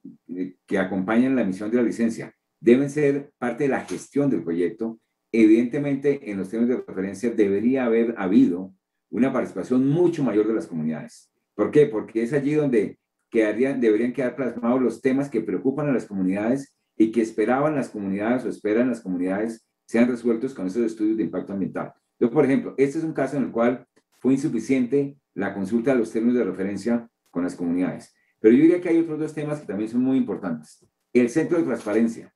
acompañan la emisión de la licencia deben ser parte de la gestión del proyecto. Evidentemente, en los términos de referencia debería haber habido una participación mucho mayor de las comunidades. ¿Por qué? Porque es allí donde deberían quedar plasmados los temas que preocupan a las comunidades y que esperaban las comunidades o esperan las comunidades sean resueltos con esos estudios de impacto ambiental. Entonces, por ejemplo, este es un caso en el cual fue insuficiente la consulta de los términos de referencia con las comunidades. Pero yo diría que hay otros dos temas que también son muy importantes. El centro de transparencia.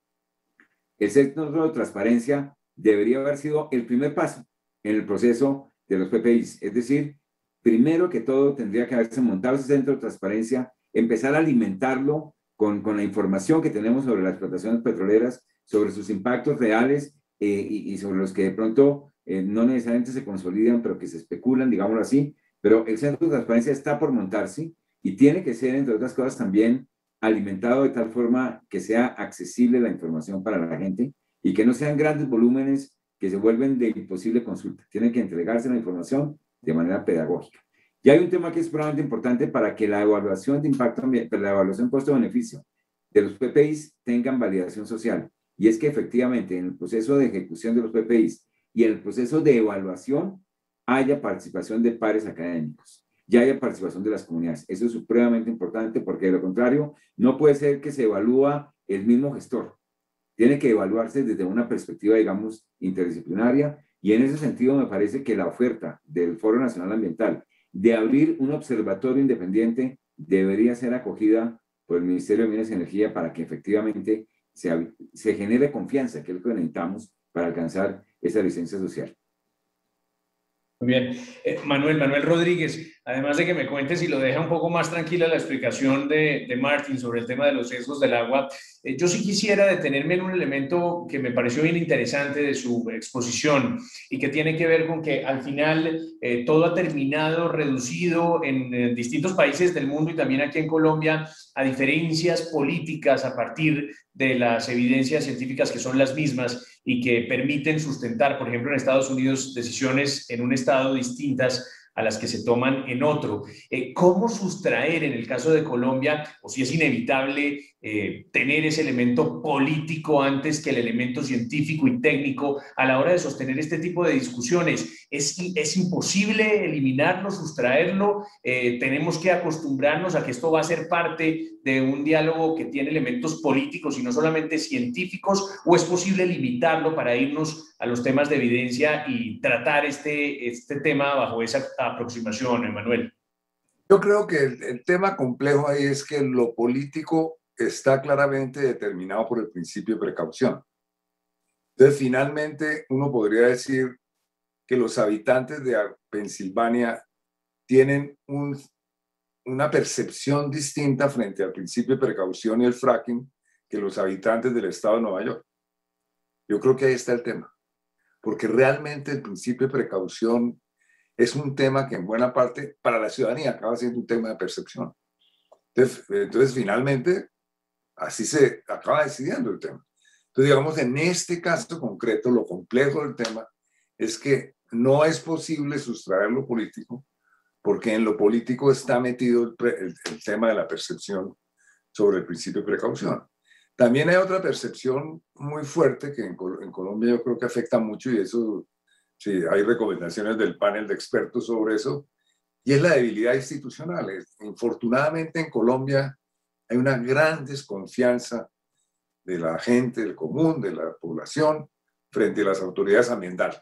El centro de transparencia debería haber sido el primer paso en el proceso de los PPIs. Es decir, primero que todo tendría que haberse montado ese centro de transparencia, empezar a alimentarlo con la información que tenemos sobre las explotaciones petroleras, sobre sus impactos reales y sobre los que de pronto no necesariamente se consolidan, pero que se especulan, digámoslo así. Pero el centro de transparencia está por montarse y tiene que ser, entre otras cosas, también alimentado de tal forma que sea accesible la información para la gente y que no sean grandes volúmenes que se vuelven de imposible consulta. Tienen que entregarse la información de manera pedagógica. Y hay un tema que es probablemente importante para que la evaluación de impacto ambiental, la evaluación costo-beneficio de los PPIs tengan validación social. Y es que efectivamente en el proceso de ejecución de los PPIs y en el proceso de evaluación haya participación de pares académicos, ya haya participación de las comunidades. Eso es supremamente importante porque de lo contrario no puede ser que se evalúa el mismo gestor. Tiene que evaluarse desde una perspectiva, digamos, interdisciplinaria, y en ese sentido me parece que la oferta del Foro Nacional Ambiental de abrir un observatorio independiente debería ser acogida por el Ministerio de Minas y Energía para que efectivamente se genere confianza, que es lo que necesitamos para alcanzar esa licencia social. Muy bien. Manuel Rodríguez, además de que me cuentes y lo deja un poco más tranquila la explicación de Martín sobre el tema de los sesgos del agua, yo sí quisiera detenerme en un elemento que me pareció bien interesante de su exposición y que tiene que ver con que al final todo ha terminado reducido en distintos países del mundo y también aquí en Colombia a diferencias políticas a partir de las evidencias científicas que son las mismas y que permiten sustentar, por ejemplo, en Estados Unidos, decisiones en un estado distintas a las que se toman en otro. ¿Cómo sustraer en el caso de Colombia, o si es inevitable tener ese elemento político antes que el elemento científico y técnico a la hora de sostener este tipo de discusiones? ¿Es imposible eliminarlo, sustraerlo? ¿Tenemos que acostumbrarnos a que esto va a ser parte de un diálogo que tiene elementos políticos y no solamente científicos? ¿O es posible limitarlo para irnos a los temas de evidencia y tratar este tema bajo esa aproximación, Emanuel? Yo creo que el tema complejo ahí es que lo político está claramente determinado por el principio de precaución. Entonces, finalmente, uno podría decir que los habitantes de Pensilvania tienen una percepción distinta frente al principio de precaución y el fracking que los habitantes del estado de Nueva York. Yo creo que ahí está el tema, porque realmente el principio de precaución es un tema que en buena parte para la ciudadanía acaba siendo un tema de percepción. Entonces finalmente, así se acaba decidiendo el tema. Entonces, digamos, en este caso concreto, lo complejo del tema es que no es posible sustraer lo político, porque en lo político está metido el tema de la percepción sobre el principio de precaución. También hay otra percepción muy fuerte que en Colombia yo creo que afecta mucho, y eso, sí, hay recomendaciones del panel de expertos sobre eso, y es la debilidad institucional. Infortunadamente en Colombia hay una gran desconfianza de la gente, del común, de la población, frente a las autoridades ambientales.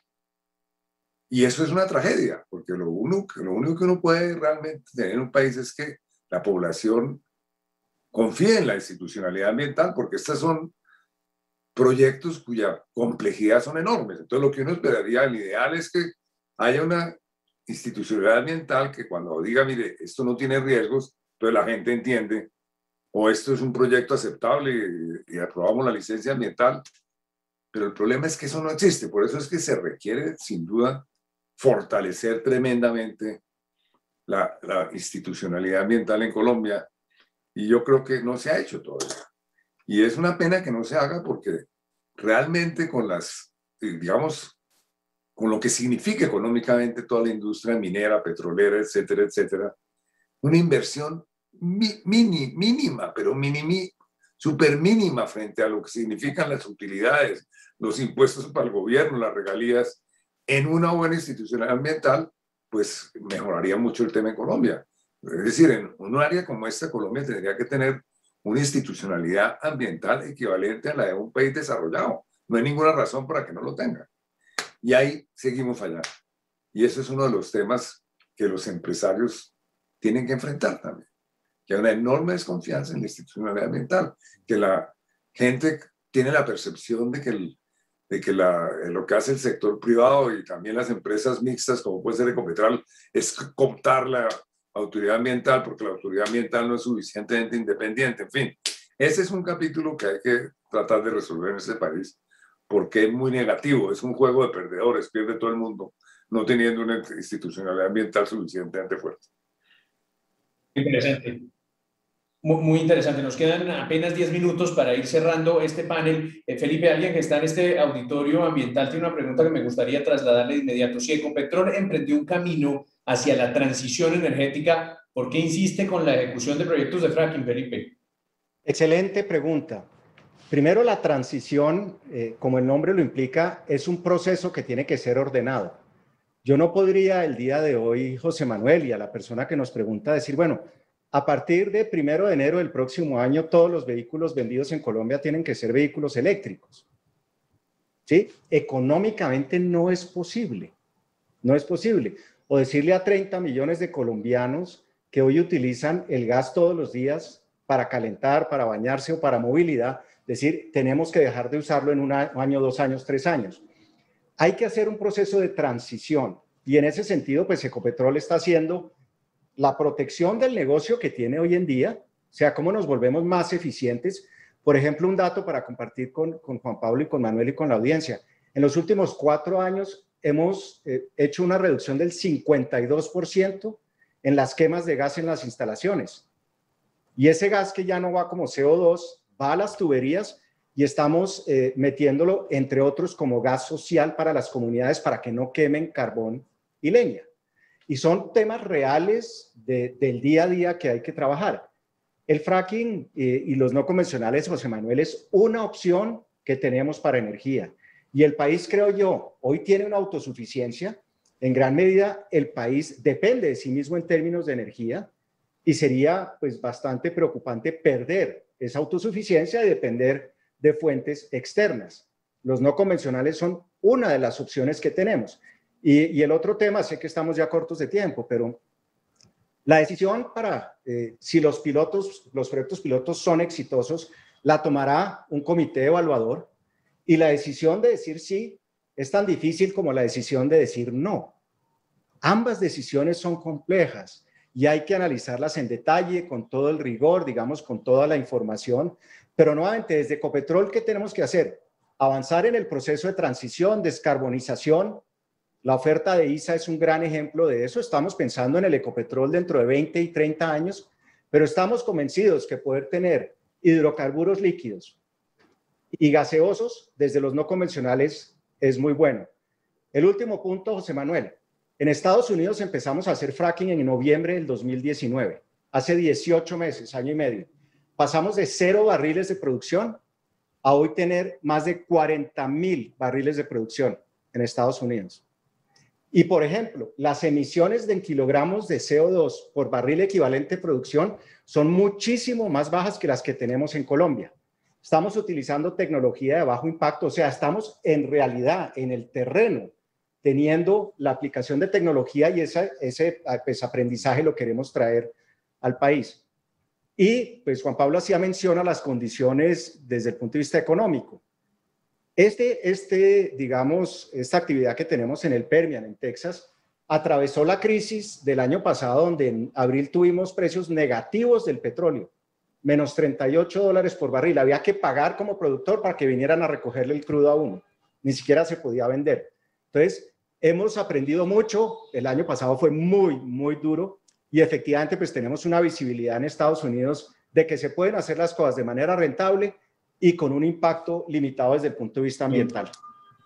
Y eso es una tragedia, porque lo único que uno puede realmente tener en un país es que la población confíe en la institucionalidad ambiental, porque estos son proyectos cuya complejidad son enormes. Entonces, lo que uno esperaría, el ideal es que haya una institucionalidad ambiental que cuando diga, mire, esto no tiene riesgos, entonces la gente entiende, o esto es un proyecto aceptable y aprobamos la licencia ambiental. Pero el problema es que eso no existe. Por eso es que se requiere, sin duda, fortalecer tremendamente la institucionalidad ambiental en Colombia. Y yo creo que no se ha hecho todavía. Y es una pena que no se haga, porque realmente con las, digamos, con lo que significa económicamente toda la industria minera, petrolera, etcétera, etcétera, una inversión mínima, pero súper mínima frente a lo que significan las utilidades, los impuestos para el gobierno, las regalías, en una buena institucionalidad ambiental, pues mejoraría mucho el tema en Colombia. Es decir, en un área como esta, Colombia tendría que tener una institucionalidad ambiental equivalente a la de un país desarrollado. No hay ninguna razón para que no lo tenga. Y ahí seguimos fallando. Y eso es uno de los temas que los empresarios tienen que enfrentar también. Que hay una enorme desconfianza en la institucionalidad ambiental, que la gente tiene la percepción de que lo que hace el sector privado y también las empresas mixtas, como puede ser Ecopetrol, es cooptar la autoridad ambiental, porque la autoridad ambiental no es suficientemente independiente. En fin, ese es un capítulo que hay que tratar de resolver en este país, porque es muy negativo, es un juego de perdedores, pierde todo el mundo, no teniendo una institucionalidad ambiental suficientemente fuerte. Interesante. Muy interesante. Nos quedan apenas 10 minutos para ir cerrando este panel. Felipe, alguien que está en este auditorio ambiental tiene una pregunta que me gustaría trasladarle de inmediato. Si Ecopetrol emprendió un camino hacia la transición energética, ¿por qué insiste con la ejecución de proyectos de fracking, Felipe? Excelente pregunta. Primero, la transición, como el nombre lo implica, es un proceso que tiene que ser ordenado. Yo no podría el día de hoy, José Manuel, y a la persona que nos pregunta, decir, bueno, a partir de 1 de enero del próximo año, todos los vehículos vendidos en Colombia tienen que ser vehículos eléctricos. ¿Sí? Económicamente no es posible. No es posible. O decirle a 30 millones de colombianos que hoy utilizan el gas todos los días para calentar, para bañarse o para movilidad, decir, tenemos que dejar de usarlo en 1 año, 2 años, 3 años. Hay que hacer un proceso de transición. Y en ese sentido, pues Ecopetrol está haciendo la protección del negocio que tiene hoy en día, o sea, cómo nos volvemos más eficientes. Por ejemplo, un dato para compartir con Juan Pablo y con Manuel y con la audiencia. En los últimos 4 años hemos hecho una reducción del 52% en las quemas de gas en las instalaciones. Y ese gas que ya no va como CO2, va a las tuberías y estamos metiéndolo, entre otros, como gas social para las comunidades para que no quemen carbón y leña. Y son temas reales del día a día que hay que trabajar. El fracking y los no convencionales, José Manuel, es una opción que tenemos para energía. Y el país, creo yo, hoy tiene una autosuficiencia. En gran medida, el país depende de sí mismo en términos de energía y sería pues bastante preocupante perder esa autosuficiencia y depender de fuentes externas. Los no convencionales son una de las opciones que tenemos. Y el otro tema, sé que estamos ya cortos de tiempo, pero la decisión para si los proyectos pilotos son exitosos, la tomará un comité evaluador, y la decisión de decir sí es tan difícil como la decisión de decir no. Ambas decisiones son complejas y hay que analizarlas en detalle, con todo el rigor, digamos, con toda la información, pero nuevamente desde Ecopetrol, ¿qué tenemos que hacer? Avanzar en el proceso de transición, descarbonización. La oferta de ISA es un gran ejemplo de eso. Estamos pensando en el Ecopetrol dentro de 20 y 30 años, pero estamos convencidos que poder tener hidrocarburos líquidos y gaseosos desde los no convencionales es muy bueno. El último punto, José Manuel. En Estados Unidos empezamos a hacer fracking en noviembre del 2019, hace 18 meses, año y medio. Pasamos de 0 barriles de producción a hoy tener más de 40,000 barriles de producción en Estados Unidos. Y, por ejemplo, las emisiones de kilogramos de CO2 por barril equivalente de producción son muchísimo más bajas que las que tenemos en Colombia. Estamos utilizando tecnología de bajo impacto, o sea, estamos en realidad en el terreno teniendo la aplicación de tecnología y ese pues, aprendizaje lo queremos traer al país. Y pues Juan Pablo hacía mención a las condiciones desde el punto de vista económico. Digamos, esta actividad que tenemos en el Permian, en Texas, atravesó la crisis del año pasado, donde en abril tuvimos precios negativos del petróleo, menos $38 por barril. Había que pagar como productor para que vinieran a recogerle el crudo a uno. Ni siquiera se podía vender. Entonces, hemos aprendido mucho. El año pasado fue muy, muy duro y efectivamente pues tenemos una visibilidad en Estados Unidos de que se pueden hacer las cosas de manera rentable y con un impacto limitado desde el punto de vista ambiental.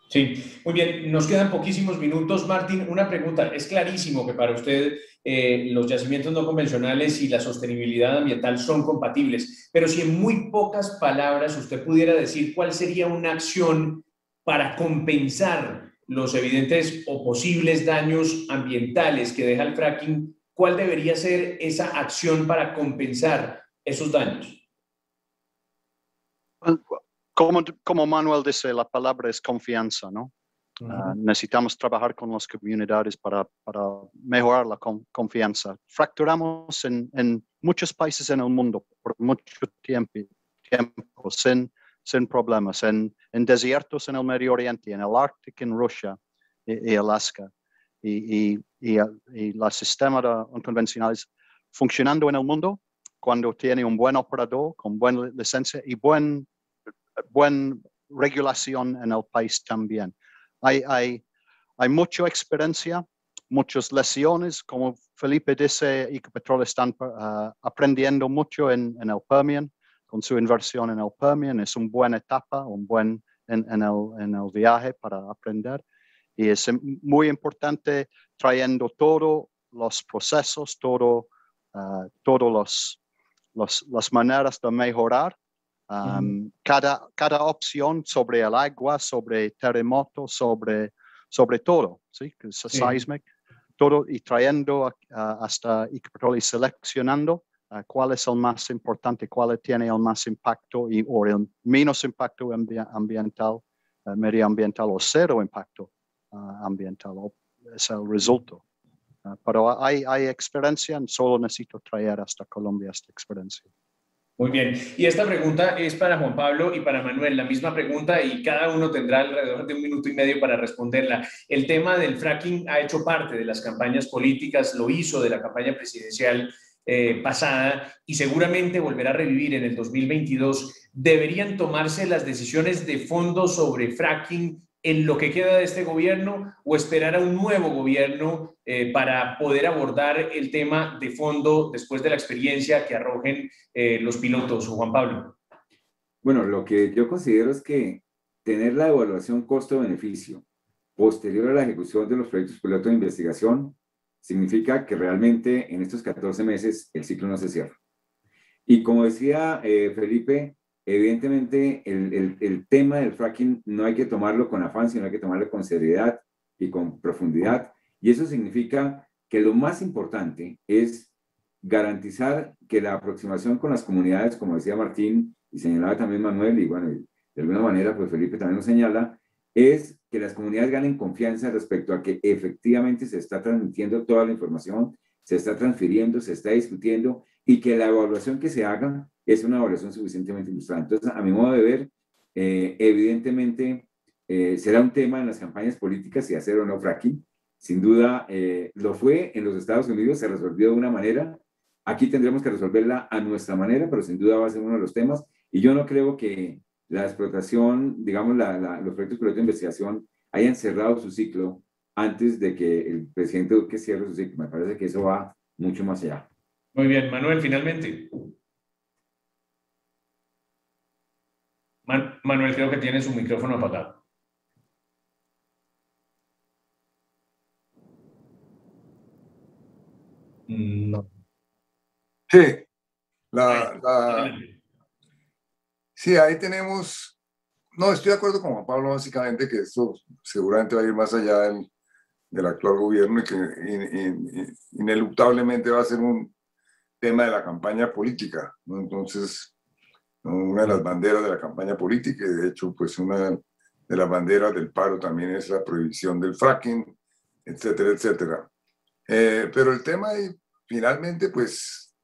Sí, muy bien. Nos quedan poquísimos minutos. Martín, una pregunta. Es clarísimo que para usted los yacimientos no convencionales y la sostenibilidad ambiental son compatibles, pero si en muy pocas palabras usted pudiera decir cuál sería una acción para compensar los evidentes o posibles daños ambientales que deja el fracking, ¿cuál debería ser esa acción para compensar esos daños? Como Manuel dice, la palabra es confianza, ¿no? Necesitamos trabajar con las comunidades para mejorar la confianza. Fracturamos en muchos países en el mundo por mucho tiempo sin problemas, en desiertos en el Medio Oriente, en el Ártico, en Rusia y Alaska. Y los sistemas convencionales funcionando en el mundo cuando tiene un buen operador, con buena licencia y buena regulación en el país también. Hay mucha experiencia, muchas lesiones, como Felipe dice, Ecopetrol están aprendiendo mucho en el Permian, con su inversión en el Permian. Es una buena etapa, en el viaje para aprender. Y es muy importante trayendo todos los procesos, todas las maneras de mejorar. Cada opción sobre el agua, sobre terremotos, sobre todo, ¿sí? Seismic, todo, y trayendo hasta Ecopetrol y seleccionando cuál es el más importante, cuál tiene el más impacto o el menos impacto ambiental, medioambiental o cero impacto ambiental. Es el resultado. Pero hay experiencia, solo necesito traer hasta Colombia esta experiencia. Muy bien. Y esta pregunta es para Juan Pablo y para Manuel. La misma pregunta y cada uno tendrá alrededor de 1 minuto y medio para responderla. El tema del fracking ha hecho parte de las campañas políticas, lo hizo de la campaña presidencial pasada y seguramente volverá a revivir en el 2022. ¿Deberían tomarse las decisiones de fondo sobre fracking en lo que queda de este gobierno o esperar a un nuevo gobierno para poder abordar el tema de fondo después de la experiencia que arrojen los pilotos? Juan Pablo. Bueno, lo que yo considero es que tener la evaluación costo-beneficio posterior a la ejecución de los proyectos pilotos de investigación significa que realmente en estos 14 meses el ciclo no se cierra. Y como decía Felipe, evidentemente el tema del fracking no hay que tomarlo con afán, sino hay que tomarlo con seriedad y con profundidad. Y eso significa que lo más importante es garantizar que la aproximación con las comunidades, como decía Martín y señalaba también Manuel, y bueno, de alguna manera pues Felipe también lo señala, es que las comunidades ganen confianza respecto a que efectivamente se está transmitiendo toda la información, se está transfiriendo, se está discutiendo y que la evaluación que se haga es una evaluación suficientemente ilustrada. Entonces, a mi modo de ver, evidentemente será un tema en las campañas políticas si hacer o no fracking. Sin duda lo fue en los Estados Unidos, se resolvió de una manera. Aquí tendremos que resolverla a nuestra manera, pero sin duda va a ser uno de los temas. Y yo no creo que la explotación, digamos, los proyectos piloto de investigación hayan cerrado su ciclo antes de que el presidente Duque cierre su ciclo. Me parece que eso va mucho más allá. Muy bien, Manuel, finalmente. Manuel, creo que tiene su micrófono apagado. No. Sí, Adelante. sí, ahí tenemos, no, estoy de acuerdo con Juan Pablo básicamente que esto seguramente va a ir más allá del actual gobierno y que ineluctablemente va a ser un tema de la campaña política, ¿no? Entonces, una de las banderas de la campaña política, y de hecho, pues una de las banderas del paro también es la prohibición del fracking, etcétera, etcétera. Pero el tema, finalmente, pues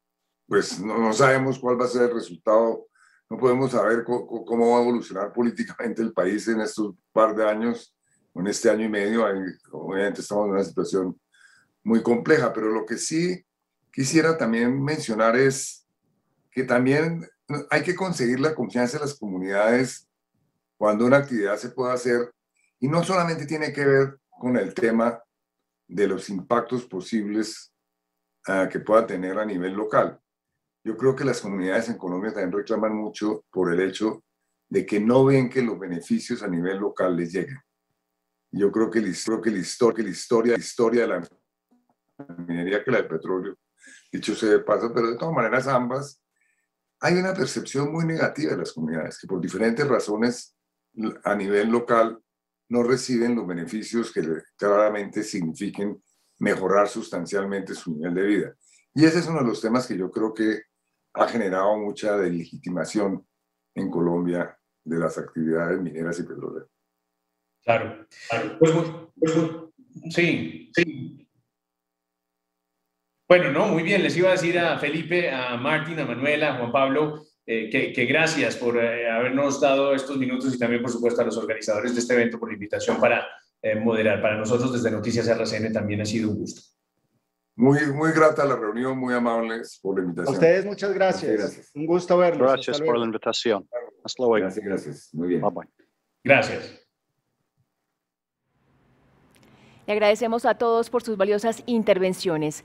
no sabemos cuál va a ser el resultado, no podemos saber cómo va a evolucionar políticamente el país en estos par de años, o en este año y medio. Obviamente estamos en una situación muy compleja, pero lo que sí quisiera también mencionar es que también hay que conseguir la confianza de las comunidades cuando una actividad se pueda hacer, y no solamente tiene que ver con el tema de los impactos posibles que pueda tener a nivel local. Yo creo que las comunidades en Colombia también reclaman mucho por el hecho de que no ven que los beneficios a nivel local les lleguen. Yo creo que la historia de la minería que la del petróleo, dicho sea de paso, pero de todas maneras ambas, hay una percepción muy negativa de las comunidades que por diferentes razones a nivel local no reciben los beneficios que claramente signifiquen mejorar sustancialmente su nivel de vida. Y ese es uno de los temas que yo creo que ha generado mucha delegitimación en Colombia de las actividades mineras y petroleras. Claro. Sí. Bueno, no, muy bien. Les iba a decir a Felipe, a Martín, a Manuela, a Juan Pablo, que gracias por habernos dado estos minutos y también, por supuesto, a los organizadores de este evento por la invitación para moderar. Para nosotros, desde Noticias RCN, también ha sido un gusto. Muy grata la reunión, muy amables por la invitación. A ustedes muchas gracias. Muchas gracias. Un gusto verlos. Gracias por la invitación. Hasta luego. Gracias. Muy bien. Bye bye. Gracias. Le agradecemos a todos por sus valiosas intervenciones.